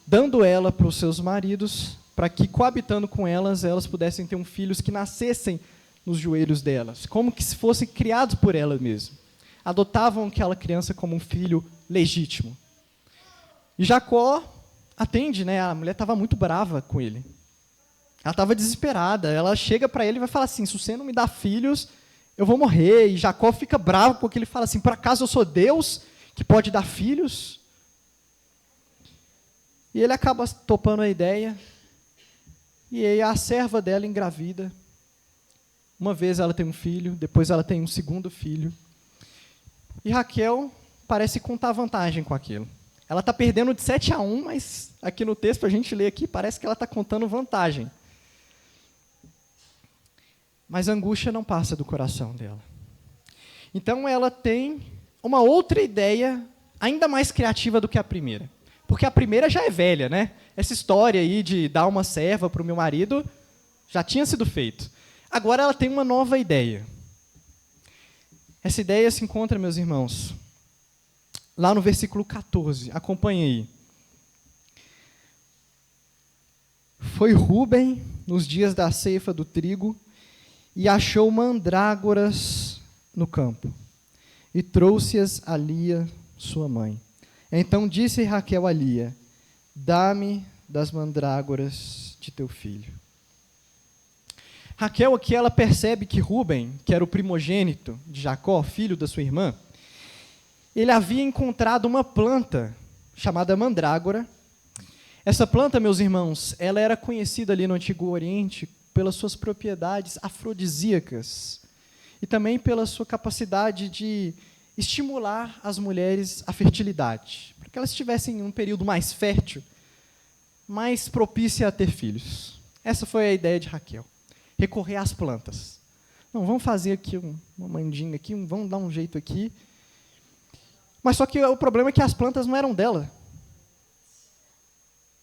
dando ela para os seus maridos, para que, coabitando com elas, elas pudessem ter filhos que nascessem nos joelhos delas, como que se fossem criados por ela mesma. Adotavam aquela criança como um filho legítimo. E Jacó atende, né? A mulher estava muito brava com ele. Ela estava desesperada. Ela chega para ele e vai falar assim: se você não me dá filhos, eu vou morrer. E Jacó fica bravo porque ele fala assim: por acaso eu sou Deus que pode dar filhos? E ele acaba topando a ideia. E aí a serva dela engravida. Uma vez ela tem um filho, depois ela tem um segundo filho. E Raquel parece contar vantagem com aquilo. Ela está perdendo de 7-1, mas aqui no texto, para a gente ler aqui, parece que ela está contando vantagem. Mas a angústia não passa do coração dela. Então ela tem uma outra ideia, ainda mais criativa do que a primeira. Porque a primeira já é velha, né? Essa história aí de dar uma serva para o meu marido já tinha sido feito. Agora ela tem uma nova ideia. Essa ideia se encontra, meus irmãos, lá no versículo 14. Acompanhe aí. Foi Rúben nos dias da ceifa do trigo e achou mandrágoras no campo e trouxe-as a Lia, sua mãe. Então disse Raquel a Lia: dá-me das mandrágoras de teu filho. Raquel aqui, ela percebe que Rúben, que era o primogênito de Jacó, filho da sua irmã, ele havia encontrado uma planta chamada mandrágora. Essa planta, meus irmãos, ela era conhecida ali no Antigo Oriente pelas suas propriedades afrodisíacas e também pela sua capacidade de estimular as mulheres à fertilidade, para que elas tivessem um período mais fértil, mais propício a ter filhos. Essa foi a ideia de Raquel. Recorrer às plantas. Não, vamos fazer aqui uma mandinga aqui, vamos dar um jeito aqui. Mas só que o problema é que as plantas não eram dela.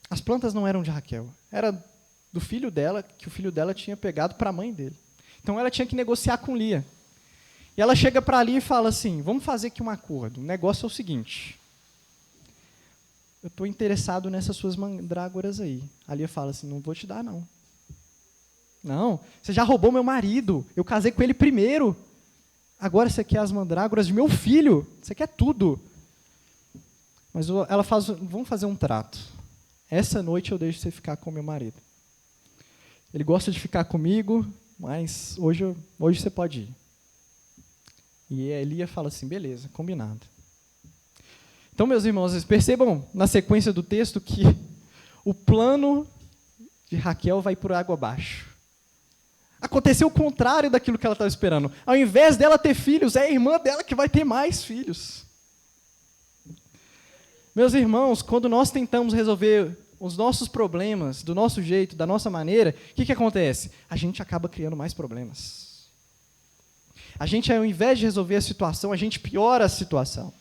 As plantas não eram de Raquel. Era do filho dela, que o filho dela tinha pegado para a mãe dele. Então ela tinha que negociar com Lia. E ela chega para Lia e fala assim: vamos fazer aqui um acordo. O negócio é o seguinte: eu estou interessado nessas suas mandrágoras aí. A Lia fala assim: não vou te dar, não. Não, você já roubou meu marido, eu casei com ele primeiro. Agora você quer as mandrágoras de meu filho, você quer tudo. Mas ela faz, vamos fazer um trato. Essa noite eu deixo você ficar com meu marido. Ele gosta de ficar comigo, mas hoje você pode ir. E a Elia fala assim, beleza, combinado. Então, meus irmãos, vocês percebam na sequência do texto que o plano de Raquel vai por água abaixo. Aconteceu o contrário daquilo que ela estava esperando. Ao invés dela ter filhos, é a irmã dela que vai ter mais filhos. Meus irmãos, quando nós tentamos resolver os nossos problemas do nosso jeito, da nossa maneira, o que acontece? A gente acaba criando mais problemas. A gente, ao invés de resolver a situação, a gente piora a situação.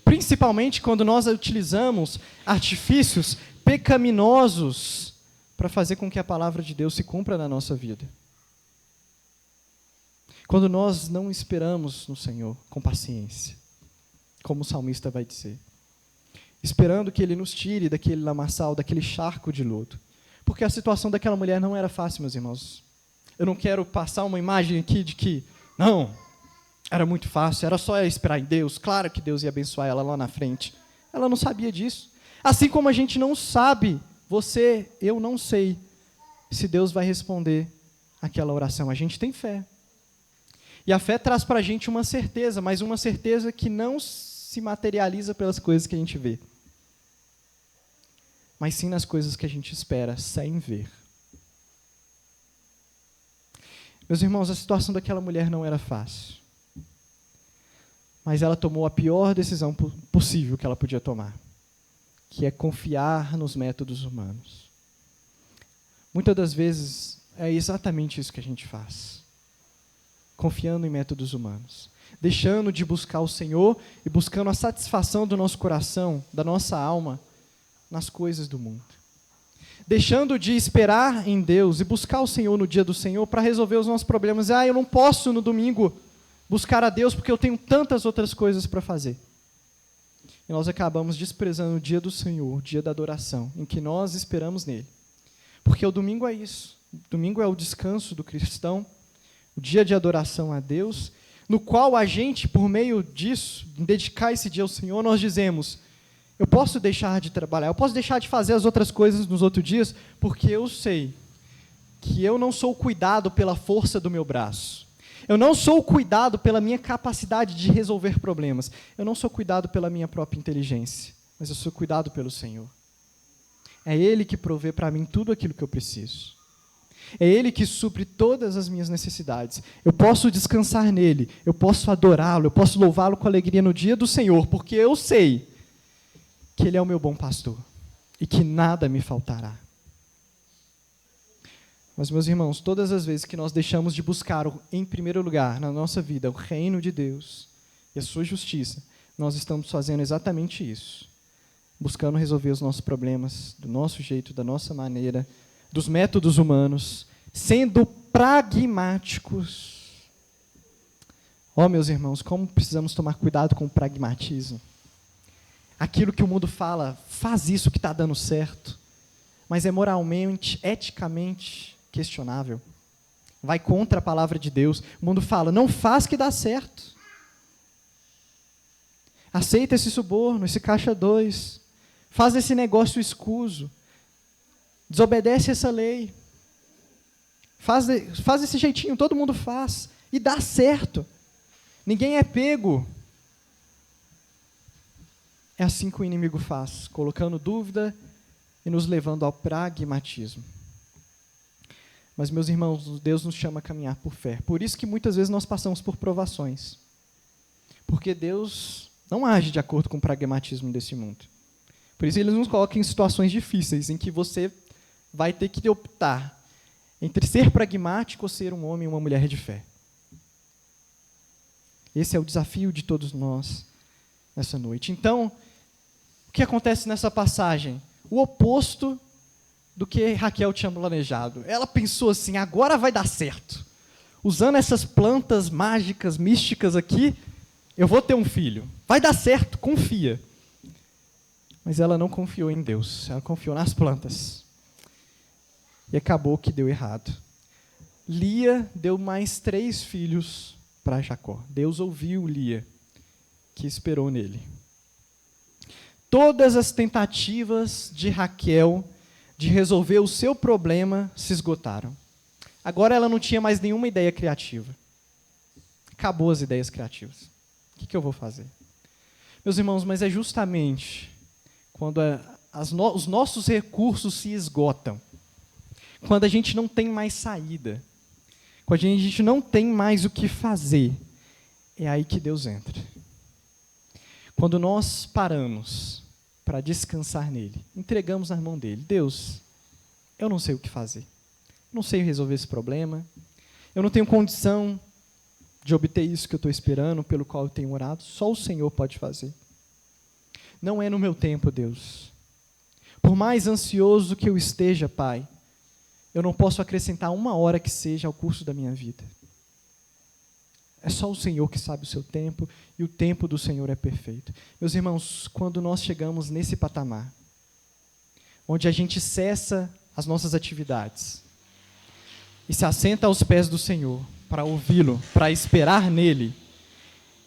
Principalmente quando nós utilizamos artifícios pecaminosos para fazer com que a palavra de Deus se cumpra na nossa vida. Quando nós não esperamos no Senhor com paciência, como o salmista vai dizer, esperando que Ele nos tire daquele lamaçal, daquele charco de lodo. Porque a situação daquela mulher não era fácil, meus irmãos. Eu não quero passar uma imagem aqui de que, não, era muito fácil, era só esperar em Deus, claro que Deus ia abençoar ela lá na frente. Ela não sabia disso. Assim como a gente não sabe, eu não sei se Deus vai responder aquela oração. A gente tem fé. E a fé traz para a gente uma certeza, mas uma certeza que não se materializa pelas coisas que a gente vê, mas sim nas coisas que a gente espera, sem ver. Meus irmãos, a situação daquela mulher não era fácil, mas ela tomou a pior decisão possível que ela podia tomar, que é confiar nos métodos humanos. Muitas das vezes é exatamente isso que a gente faz, confiando em métodos humanos, deixando de buscar o Senhor e buscando a satisfação do nosso coração, da nossa alma, nas coisas do mundo. Deixando de esperar em Deus e buscar o Senhor no dia do Senhor para resolver os nossos problemas. Eu não posso no domingo buscar a Deus porque eu tenho tantas outras coisas para fazer. E nós acabamos desprezando o dia do Senhor, o dia da adoração, em que nós esperamos nele. Porque o domingo é isso. O domingo é o descanso do cristão, o dia de adoração a Deus, no qual a gente, por meio disso, em dedicar esse dia ao Senhor, nós dizemos, eu posso deixar de trabalhar, eu posso deixar de fazer as outras coisas nos outros dias, porque eu sei que eu não sou cuidado pela força do meu braço. Eu não sou cuidado pela minha capacidade de resolver problemas. Eu não sou cuidado pela minha própria inteligência, mas eu sou cuidado pelo Senhor. É Ele que provê para mim tudo aquilo que eu preciso. É Ele que supre todas as minhas necessidades. Eu posso descansar nele, eu posso adorá-lo, eu posso louvá-lo com alegria no dia do Senhor, porque eu sei que Ele é o meu bom pastor e que nada me faltará. Mas, meus irmãos, todas as vezes que nós deixamos de buscar, em primeiro lugar, na nossa vida, o reino de Deus e a sua justiça, nós estamos fazendo exatamente isso. Buscando resolver os nossos problemas do nosso jeito, da nossa maneira, dos métodos humanos, sendo pragmáticos. Meus irmãos, como precisamos tomar cuidado com o pragmatismo. Aquilo que o mundo fala, faz isso que está dando certo, mas é moralmente, eticamente questionável. Vai contra a palavra de Deus. O mundo fala, não faz que dá certo. Aceita esse suborno, esse caixa 2. Faz esse negócio escuso. Desobedece essa lei. Faz desse jeitinho, todo mundo faz. E dá certo. Ninguém é pego. É assim que o inimigo faz, colocando dúvida e nos levando ao pragmatismo. Mas, meus irmãos, Deus nos chama a caminhar por fé. Por isso que muitas vezes nós passamos por provações. Porque Deus não age de acordo com o pragmatismo desse mundo. Por isso Ele nos coloca em situações difíceis, em que você vai ter que optar entre ser pragmático ou ser um homem e uma mulher de fé. Esse é o desafio de todos nós nessa noite. Então, o que acontece nessa passagem? O oposto do que Raquel tinha planejado. Ela pensou assim, agora vai dar certo. Usando essas plantas mágicas, místicas aqui, eu vou ter um filho. Vai dar certo, confia. Mas ela não confiou em Deus, ela confiou nas plantas. E acabou que deu errado. Lia deu mais 3 filhos para Jacó. Deus ouviu Lia, que esperou nele. Todas as tentativas de Raquel de resolver o seu problema se esgotaram. Agora ela não tinha mais nenhuma ideia criativa. Acabou as ideias criativas. O que eu vou fazer? Meus irmãos, mas é justamente quando os nossos recursos se esgotam, quando a gente não tem mais saída, quando a gente não tem mais o que fazer, é aí que Deus entra. Quando nós paramos para descansar nele, entregamos na mão dele. Deus, eu não sei o que fazer. Não sei resolver esse problema. Eu não tenho condição de obter isso que eu estou esperando, pelo qual eu tenho orado. Só o Senhor pode fazer. Não é no meu tempo, Deus. Por mais ansioso que eu esteja, Pai, eu não posso acrescentar 1 hora que seja ao curso da minha vida. É só o Senhor que sabe o seu tempo, e o tempo do Senhor é perfeito. Meus irmãos, quando nós chegamos nesse patamar, onde a gente cessa as nossas atividades e se assenta aos pés do Senhor para ouvi-lo, para esperar nele,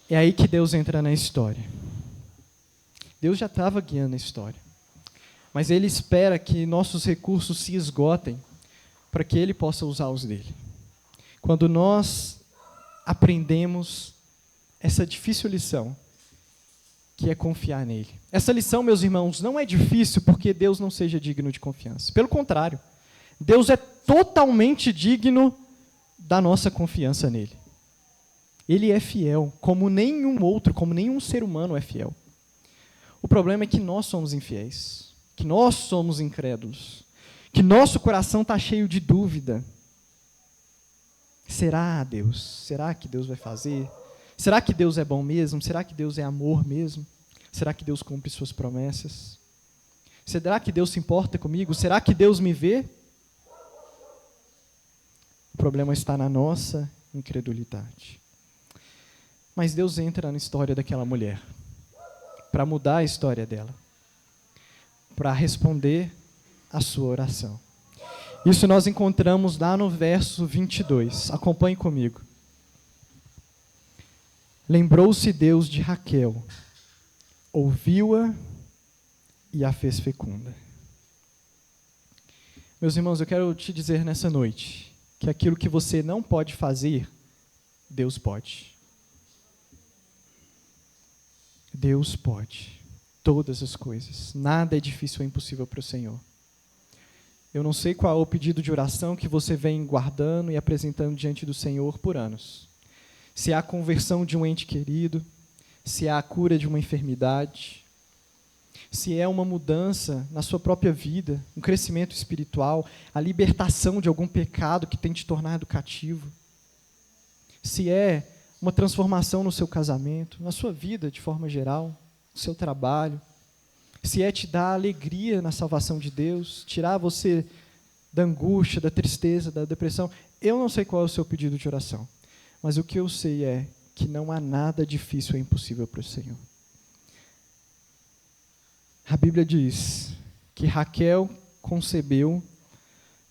é aí que Deus entra na história. Deus já estava guiando a história, mas Ele espera que nossos recursos se esgotem para que Ele possa usar os dele. Quando nós aprendemos essa difícil lição, que é confiar nele. Essa lição, meus irmãos, não é difícil porque Deus não seja digno de confiança. Pelo contrário, Deus é totalmente digno da nossa confiança nele. Ele é fiel, como nenhum outro, como nenhum ser humano é fiel. O problema é que nós somos infiéis, que nós somos incrédulos, que nosso coração está cheio de dúvida. Será, Deus? Será que Deus vai fazer? Será que Deus é bom mesmo? Será que Deus é amor mesmo? Será que Deus cumpre suas promessas? Será que Deus se importa comigo? Será que Deus me vê? O problema está na nossa incredulidade. Mas Deus entra na história daquela mulher para mudar a história dela, para responder a sua oração. Isso nós encontramos lá no verso 22. Acompanhe comigo. Lembrou-se Deus de Raquel, ouviu-a e a fez fecunda. Meus irmãos, eu quero te dizer nessa noite que aquilo que você não pode fazer, Deus pode. Deus pode todas as coisas. Nada é difícil ou impossível para o Senhor. Eu não sei qual é o pedido de oração que você vem guardando e apresentando diante do Senhor por anos. Se é a conversão de um ente querido, se é a cura de uma enfermidade, se é uma mudança na sua própria vida, um crescimento espiritual, a libertação de algum pecado que tem te tornado cativo, se é uma transformação no seu casamento, na sua vida de forma geral, no seu trabalho, se é te dar alegria na salvação de Deus, tirar você da angústia, da tristeza, da depressão. Eu não sei qual é o seu pedido de oração, mas o que eu sei é que não há nada difícil ou impossível para o Senhor. A Bíblia diz que Raquel concebeu,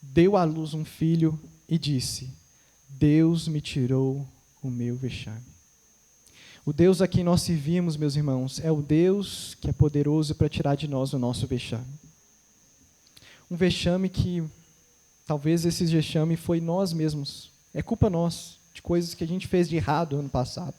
deu à luz um filho e disse: Deus me tirou o meu vexame. O Deus a quem nós servimos, meus irmãos, é o Deus que é poderoso para tirar de nós o nosso vexame. Um vexame que, talvez esse vexame foi nós mesmos. É culpa nossa, de coisas que a gente fez de errado ano passado.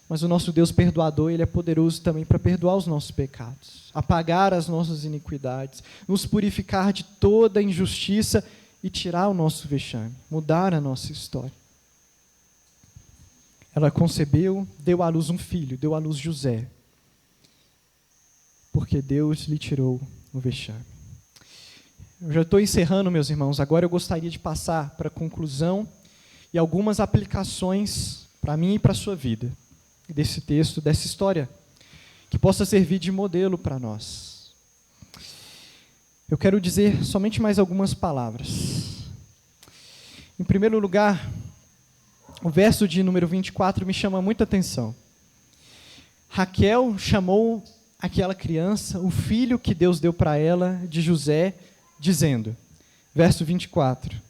Mas o nosso Deus perdoador, Ele é poderoso também para perdoar os nossos pecados, apagar as nossas iniquidades, nos purificar de toda injustiça e tirar o nosso vexame, mudar a nossa história. Ela concebeu, deu à luz um filho, deu à luz José, porque Deus lhe tirou o vexame. Eu já estou encerrando, meus irmãos, agora eu gostaria de passar para a conclusão e algumas aplicações para mim e para a sua vida, desse texto, dessa história, que possa servir de modelo para nós. Eu quero dizer somente mais algumas palavras. Em primeiro lugar, o verso de número 24 me chama muita atenção. Raquel chamou aquela criança, o filho que Deus deu para ela, de José, dizendo: Verso 24.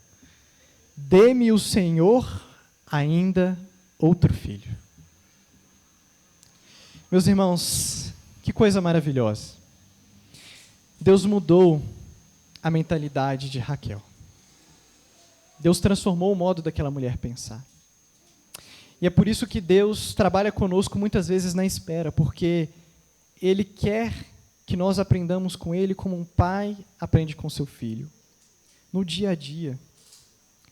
Dê-me o Senhor ainda outro filho. Meus irmãos, que coisa maravilhosa. Deus mudou a mentalidade de Raquel. Deus transformou o modo daquela mulher pensar. E é por isso que Deus trabalha conosco muitas vezes na espera, porque Ele quer que nós aprendamos com Ele como um pai aprende com seu filho. No dia a dia,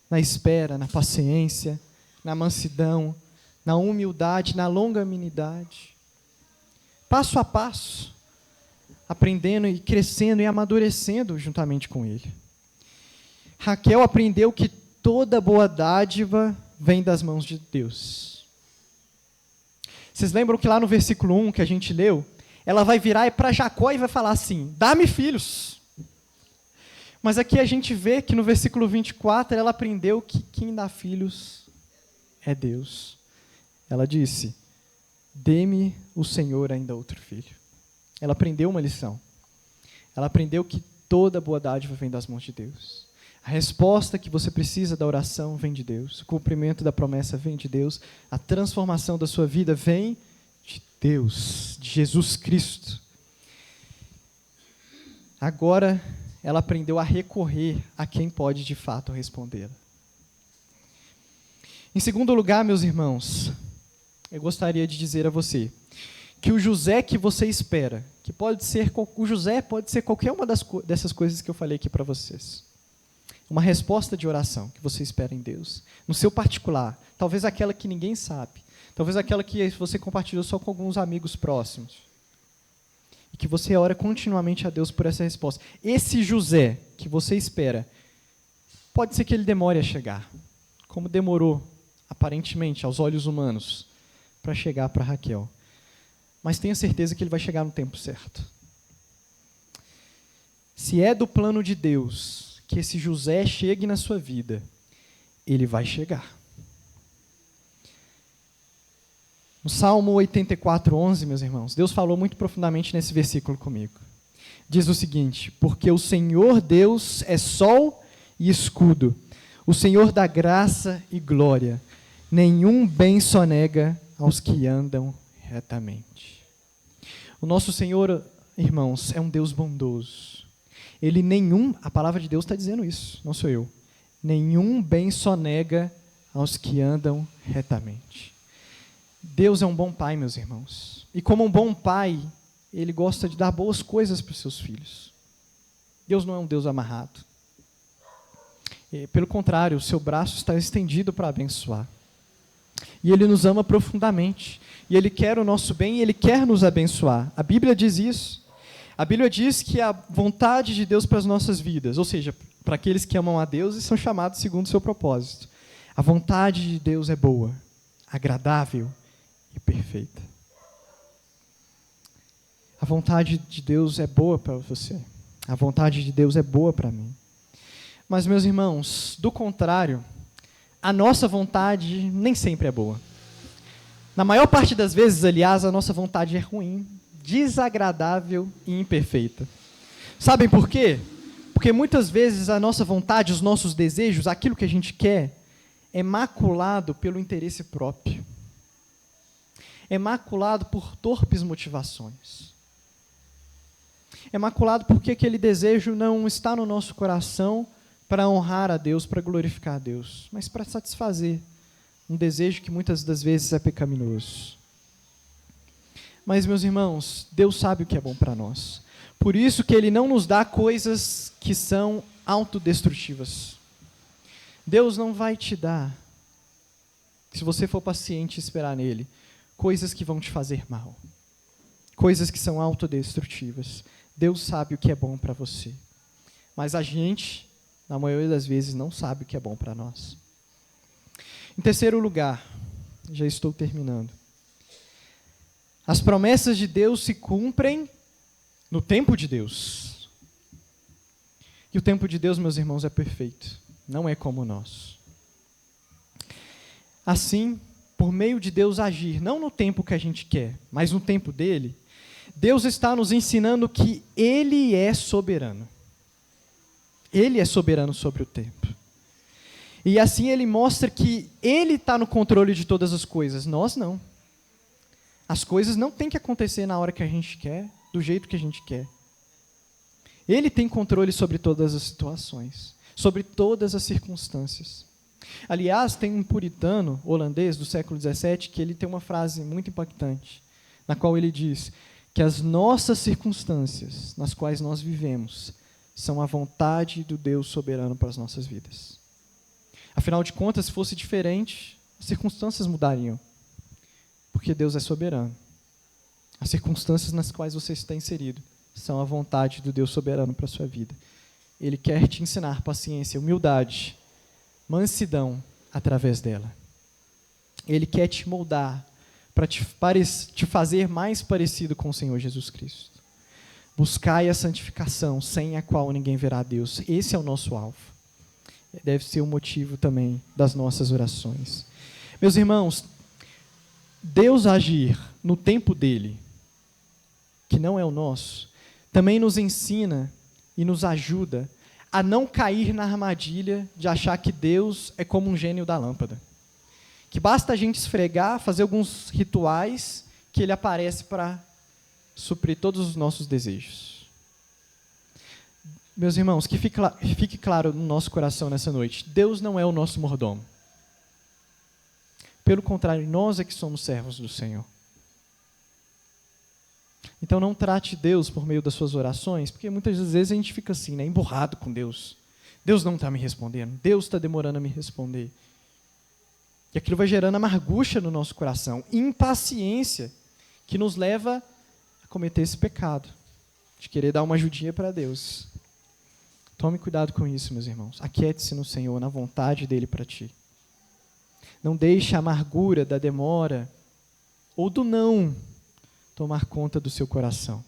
na espera, na paciência, na mansidão, na humildade, na longanimidade. Passo a passo, aprendendo e crescendo e amadurecendo juntamente com Ele. Raquel aprendeu que toda boa dádiva vem das mãos de Deus. Vocês lembram que lá no versículo 1 que a gente leu, ela vai virar para Jacó e vai falar assim, dá-me filhos. Mas aqui a gente vê que no versículo 24, ela aprendeu que quem dá filhos é Deus. Ela disse, dê-me o Senhor ainda outro filho. Ela aprendeu uma lição. Ela aprendeu que toda boa dádiva vem das mãos de Deus. A resposta que você precisa da oração vem de Deus. O cumprimento da promessa vem de Deus. A transformação da sua vida vem de Deus, de Jesus Cristo. Agora, ela aprendeu a recorrer a quem pode de fato respondê-la. Em segundo lugar, meus irmãos, eu gostaria de dizer a você que o José que você espera, que pode ser, o José pode ser qualquer uma dessas coisas que eu falei aqui para vocês. Uma resposta de oração que você espera em Deus, no seu particular, talvez aquela que ninguém sabe, talvez aquela que você compartilhou só com alguns amigos próximos, e que você ora continuamente a Deus por essa resposta. Esse José que você espera, pode ser que ele demore a chegar, como demorou, aparentemente, aos olhos humanos, para chegar para Raquel. Mas tenha certeza que ele vai chegar no tempo certo. Se é do plano de Deus que esse José chegue na sua vida, ele vai chegar. No Salmo 84:11, meus irmãos, Deus falou muito profundamente nesse versículo comigo. Diz o seguinte, porque o Senhor Deus é sol e escudo, o Senhor dá graça e glória, nenhum bem sonega aos que andam retamente. O nosso Senhor, irmãos, é um Deus bondoso. A palavra de Deus está dizendo isso, não sou eu. Nenhum bem sonega aos que andam retamente. Deus é um bom pai, meus irmãos. E como um bom pai, Ele gosta de dar boas coisas para os seus filhos. Deus não é um Deus amarrado. Pelo contrário, o seu braço está estendido para abençoar. E Ele nos ama profundamente. E Ele quer o nosso bem e Ele quer nos abençoar. A Bíblia diz isso. A Bíblia diz que a vontade de Deus para as nossas vidas, ou seja, para aqueles que amam a Deus e são chamados segundo o seu propósito. A vontade de Deus é boa, agradável e perfeita. A vontade de Deus é boa para você. A vontade de Deus é boa para mim. Mas, meus irmãos, do contrário, a nossa vontade nem sempre é boa. Na maior parte das vezes, aliás, a nossa vontade é ruim, desagradável e imperfeita. Sabem por quê? Porque muitas vezes a nossa vontade, os nossos desejos, aquilo que a gente quer, é maculado pelo interesse próprio. É maculado por torpes motivações. É maculado porque aquele desejo não está no nosso coração para honrar a Deus, para glorificar a Deus, mas para satisfazer um desejo que muitas das vezes é pecaminoso. Mas, meus irmãos, Deus sabe o que é bom para nós. Por isso que Ele não nos dá coisas que são autodestrutivas. Deus não vai te dar, se você for paciente e esperar nele, coisas que vão te fazer mal. Coisas que são autodestrutivas. Deus sabe o que é bom para você. Mas a gente, na maioria das vezes, não sabe o que é bom para nós. Em terceiro lugar, já estou terminando. As promessas de Deus se cumprem no tempo de Deus. E o tempo de Deus, meus irmãos, é perfeito. Não é como o nosso. Assim, por meio de Deus agir, não no tempo que a gente quer, mas no tempo dele, Deus está nos ensinando que Ele é soberano. Ele é soberano sobre o tempo. E assim ele mostra que ele está no controle de todas as coisas, nós não. As coisas não têm que acontecer na hora que a gente quer, do jeito que a gente quer. Ele tem controle sobre todas as situações, sobre todas as circunstâncias. Aliás, tem um puritano holandês do século XVII que ele tem uma frase muito impactante, na qual ele diz que as nossas circunstâncias nas quais nós vivemos são a vontade do Deus soberano para as nossas vidas. Afinal de contas, se fosse diferente, as circunstâncias mudariam, porque Deus é soberano. As circunstâncias nas quais você está inserido são a vontade do Deus soberano para a sua vida. Ele quer te ensinar paciência, humildade, mansidão através dela. Ele quer te moldar para te fazer mais parecido com o Senhor Jesus Cristo. Buscai a santificação, sem a qual ninguém verá a Deus. Esse é o nosso alvo. Deve ser o motivo também das nossas orações. Meus irmãos, Deus agir no tempo dele, que não é o nosso, também nos ensina e nos ajuda a não cair na armadilha de achar que Deus é como um gênio da lâmpada. Que basta a gente esfregar, fazer alguns rituais, que ele aparece para suprir todos os nossos desejos. Meus irmãos, que fique claro no nosso coração nessa noite, Deus não é o nosso mordomo. Pelo contrário, nós é que somos servos do Senhor. Então não trate Deus por meio das suas orações, porque muitas vezes a gente fica assim, né, emburrado com Deus. Deus não está me respondendo, Deus está demorando a me responder. E aquilo vai gerando amargura no nosso coração, impaciência, que nos leva a cometer esse pecado, de querer dar uma ajudinha para Deus. Tome cuidado com isso, meus irmãos. Aquiete-se no Senhor, na vontade dEle para ti. Não deixe a amargura da demora ou do não tomar conta do seu coração.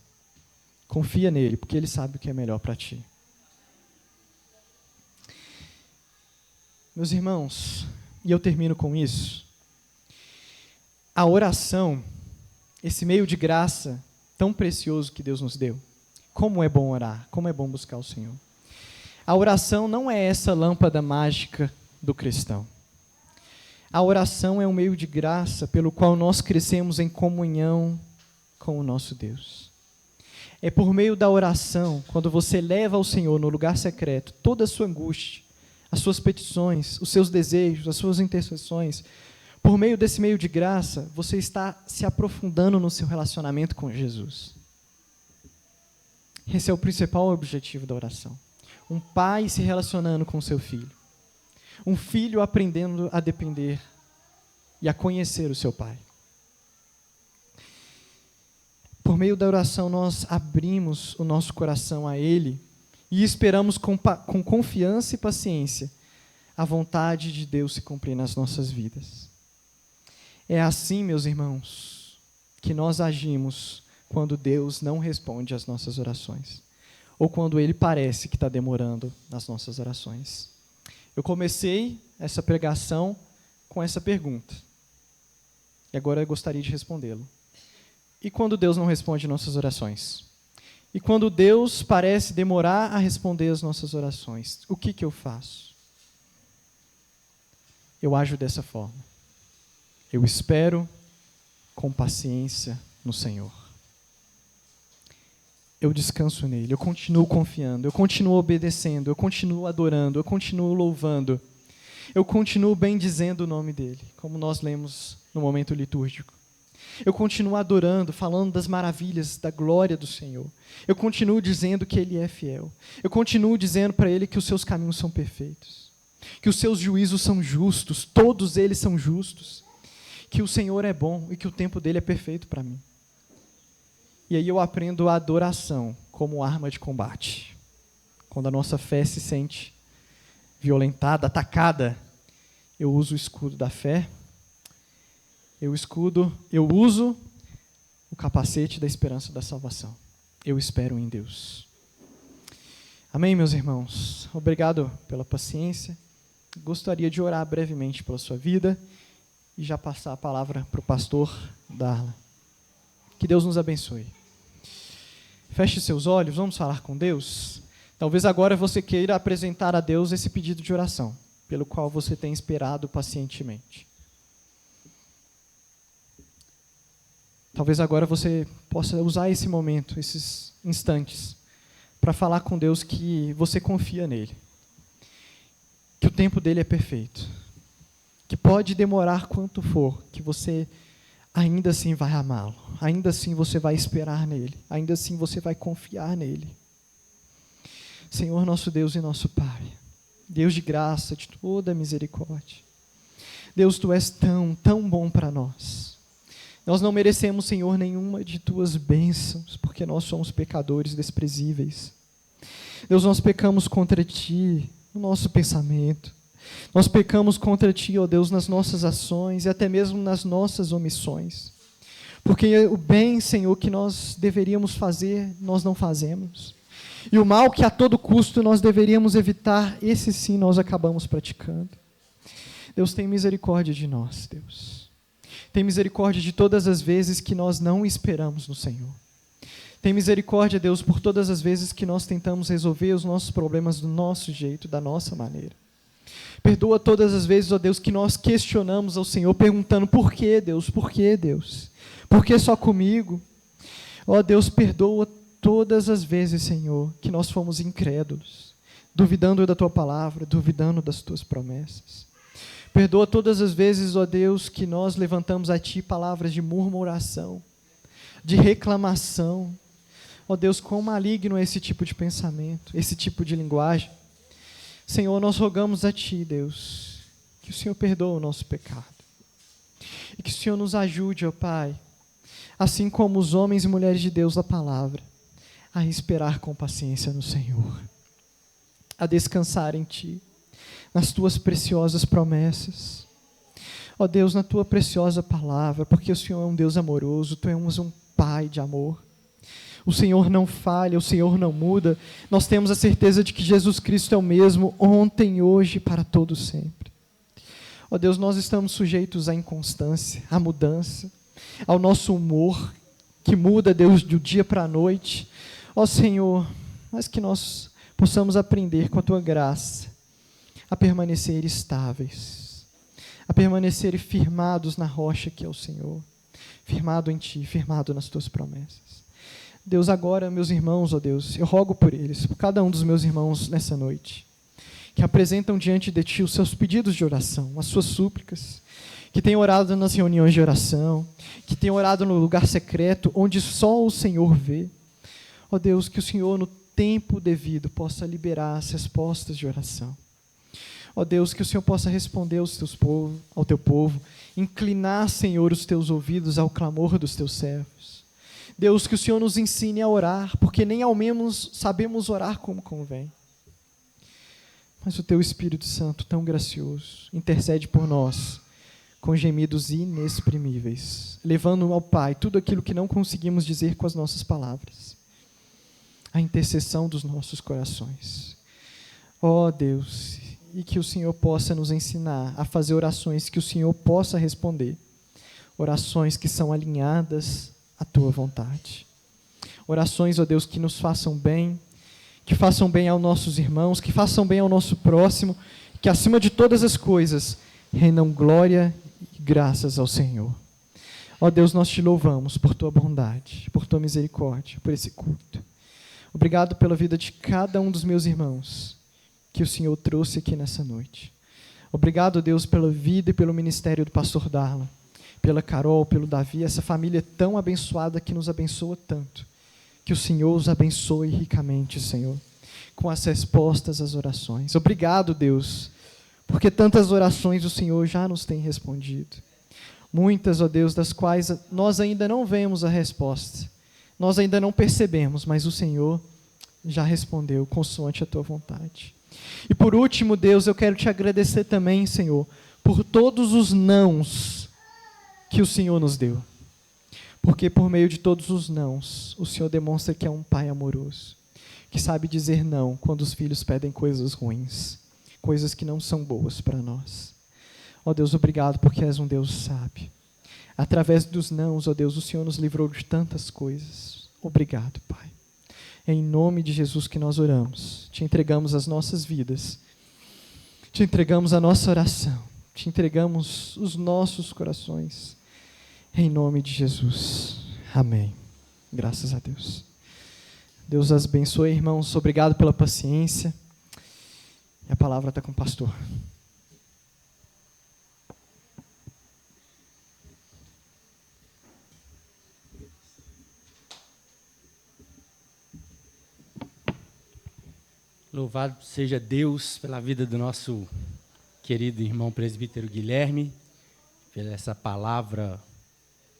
Confia nele, porque ele sabe o que é melhor para ti. Meus irmãos, e eu termino com isso. A oração, esse meio de graça tão precioso que Deus nos deu. Como é bom orar, como é bom buscar o Senhor. A oração não é essa lâmpada mágica do cristão. A oração é um meio de graça pelo qual nós crescemos em comunhão com o nosso Deus. É por meio da oração, quando você leva ao Senhor no lugar secreto toda a sua angústia, as suas petições, os seus desejos, as suas intercessões, por meio desse meio de graça, você está se aprofundando no seu relacionamento com Jesus. Esse é o principal objetivo da oração. Um pai se relacionando com seu filho. Um filho aprendendo a depender e a conhecer o seu pai. Por meio da oração, nós abrimos o nosso coração a Ele e esperamos com confiança e paciência a vontade de Deus se cumprir nas nossas vidas. É assim, meus irmãos, que nós agimos quando Deus não responde às nossas orações, ou quando Ele parece que está demorando nas nossas orações. Eu comecei essa pregação com essa pergunta, e agora eu gostaria de respondê-lo. E quando Deus não responde nossas orações? E quando Deus parece demorar a responder as nossas orações, o que eu faço? Eu ajo dessa forma. Eu espero com paciência no Senhor. Eu descanso nele, eu continuo confiando, eu continuo obedecendo, eu continuo adorando, eu continuo louvando, eu continuo bendizendo o nome dele, como nós lemos no momento litúrgico. Eu continuo adorando, falando das maravilhas, da glória do Senhor. Eu continuo dizendo que Ele é fiel. Eu continuo dizendo para Ele que os seus caminhos são perfeitos, que os seus juízos são justos, todos eles são justos, que o Senhor é bom e que o tempo dele é perfeito para mim. E aí eu aprendo a adoração como arma de combate. Quando a nossa fé se sente violentada, atacada, eu uso o escudo da fé. Eu uso o capacete da esperança da salvação. Eu espero em Deus. Amém, meus irmãos? Obrigado pela paciência. Gostaria de orar brevemente pela sua vida e já passar a palavra para o pastor Darla. Que Deus nos abençoe. Feche seus olhos, vamos falar com Deus. Talvez agora você queira apresentar a Deus esse pedido de oração, pelo qual você tem esperado pacientemente. Talvez agora você possa usar esse momento, esses instantes, para falar com Deus que você confia nele, que o tempo dele é perfeito, que pode demorar quanto for, que você ainda assim vai amá-lo, ainda assim você vai esperar nele, ainda assim você vai confiar nele. Senhor, nosso Deus e nosso Pai, Deus de graça, de toda misericórdia, Deus, Tu és tão, tão bom para nós. Nós não merecemos, Senhor, nenhuma de Tuas bênçãos, porque nós somos pecadores desprezíveis. Deus, nós pecamos contra Ti, no nosso pensamento. Nós pecamos contra Ti, ó Deus, nas nossas ações e até mesmo nas nossas omissões. Porque o bem, Senhor, que nós deveríamos fazer, nós não fazemos. E o mal que a todo custo nós deveríamos evitar, esse sim nós acabamos praticando. Deus, tem misericórdia de nós, Deus. Tem misericórdia de todas as vezes que nós não esperamos no Senhor. Tem misericórdia, Deus, por todas as vezes que nós tentamos resolver os nossos problemas do nosso jeito, da nossa maneira. Perdoa todas as vezes, ó Deus, que nós questionamos ao Senhor, perguntando: por que, Deus? Por que, Deus? Por que só comigo? Ó Deus, perdoa todas as vezes, Senhor, que nós fomos incrédulos, duvidando da Tua palavra, duvidando das Tuas promessas. Perdoa todas as vezes, ó Deus, que nós levantamos a Ti palavras de murmuração, de reclamação. Ó Deus, quão maligno é esse tipo de pensamento, esse tipo de linguagem. Senhor, nós rogamos a Ti, Deus, que o Senhor perdoe o nosso pecado. E que o Senhor nos ajude, ó Pai, assim como os homens e mulheres de Deus da palavra, a esperar com paciência no Senhor, a descansar em Ti, nas Tuas preciosas promessas. Ó Deus, na Tua preciosa palavra, porque o Senhor é um Deus amoroso, Tu és um Pai de amor. O Senhor não falha, o Senhor não muda. Nós temos a certeza de que Jesus Cristo é o mesmo ontem, hoje e para todo sempre. Ó Deus, nós estamos sujeitos à inconstância, à mudança, ao nosso humor, que muda, Deus, do dia para a noite. Ó Senhor, mas que nós possamos aprender com a Tua graça a permanecer estáveis, a permanecer firmados na rocha que é o Senhor, firmado em Ti, firmado nas Tuas promessas. Deus, agora, meus irmãos, ó Deus, eu rogo por eles, por cada um dos meus irmãos nessa noite, que apresentam diante de Ti os seus pedidos de oração, as suas súplicas, que têm orado nas reuniões de oração, que têm orado no lugar secreto, onde só o Senhor vê. Ó Deus, que o Senhor, no tempo devido, possa liberar as respostas de oração. Ó Deus, que o Senhor possa responder ao Teu povo, inclinar, Senhor, os Teus ouvidos ao clamor dos Teus servos. Deus, que o Senhor nos ensine a orar, porque nem ao menos sabemos orar como convém. Mas o Teu Espírito Santo, tão gracioso, intercede por nós, com gemidos inexprimíveis, levando ao Pai tudo aquilo que não conseguimos dizer com as nossas palavras. A intercessão dos nossos corações. Ó Deus, e que o Senhor possa nos ensinar a fazer orações que o Senhor possa responder. Orações que são alinhadas à Tua vontade. Orações, ó Deus, que nos façam bem, que façam bem aos nossos irmãos, que façam bem ao nosso próximo, que acima de todas as coisas rendam glória e graças ao Senhor. Ó Deus, nós Te louvamos por Tua bondade, por Tua misericórdia, por esse culto. Obrigado pela vida de cada um dos meus irmãos que o Senhor trouxe aqui nessa noite. Obrigado, Deus, pela vida e pelo ministério do pastor Darlan, pela Carol, pelo Davi, essa família tão abençoada que nos abençoa tanto. Que o Senhor os abençoe ricamente, Senhor, com as respostas às orações. Obrigado, Deus, porque tantas orações o Senhor já nos tem respondido. Muitas, ó Deus, das quais nós ainda não vemos a resposta, nós ainda não percebemos, mas o Senhor já respondeu consoante a Tua vontade. E por último, Deus, eu quero Te agradecer também, Senhor, por todos os nãos que o Senhor nos deu. Porque por meio de todos os nãos, o Senhor demonstra que é um Pai amoroso, que sabe dizer não quando os filhos pedem coisas ruins, coisas que não são boas para nós. Ó Deus, obrigado porque És um Deus sábio. Através dos nãos, ó Deus, o Senhor nos livrou de tantas coisas. Obrigado, Pai. É em nome de Jesus que nós oramos. Te entregamos as nossas vidas. Te entregamos a nossa oração. Te entregamos os nossos corações. Em nome de Jesus. Amém. Graças a Deus. Deus as abençoe, irmãos. Obrigado pela paciência. E a palavra está com o pastor. Louvado seja Deus pela vida do nosso querido irmão presbítero Guilherme, pela essa palavra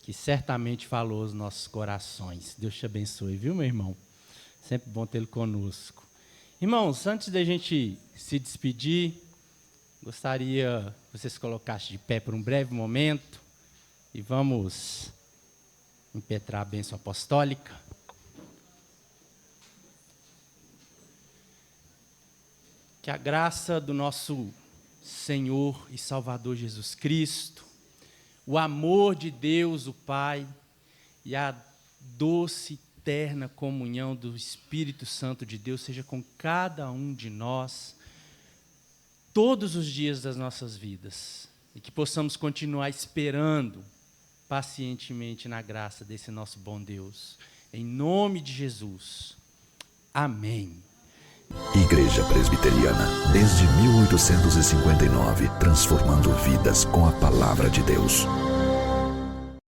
que certamente falou aos nossos corações. Deus te abençoe, viu, meu irmão? Sempre bom tê-lo conosco. Irmãos, antes da gente se despedir, gostaria que vocês se colocassem de pé por um breve momento e vamos impetrar a bênção apostólica. Que a graça do nosso Senhor e Salvador Jesus Cristo, o amor de Deus, o Pai, e a doce, eterna comunhão do Espírito Santo de Deus seja com cada um de nós, todos os dias das nossas vidas, e que possamos continuar esperando pacientemente na graça desse nosso bom Deus. Em nome de Jesus. Amém. Igreja Presbiteriana, desde 1859, transformando vidas com a palavra de Deus.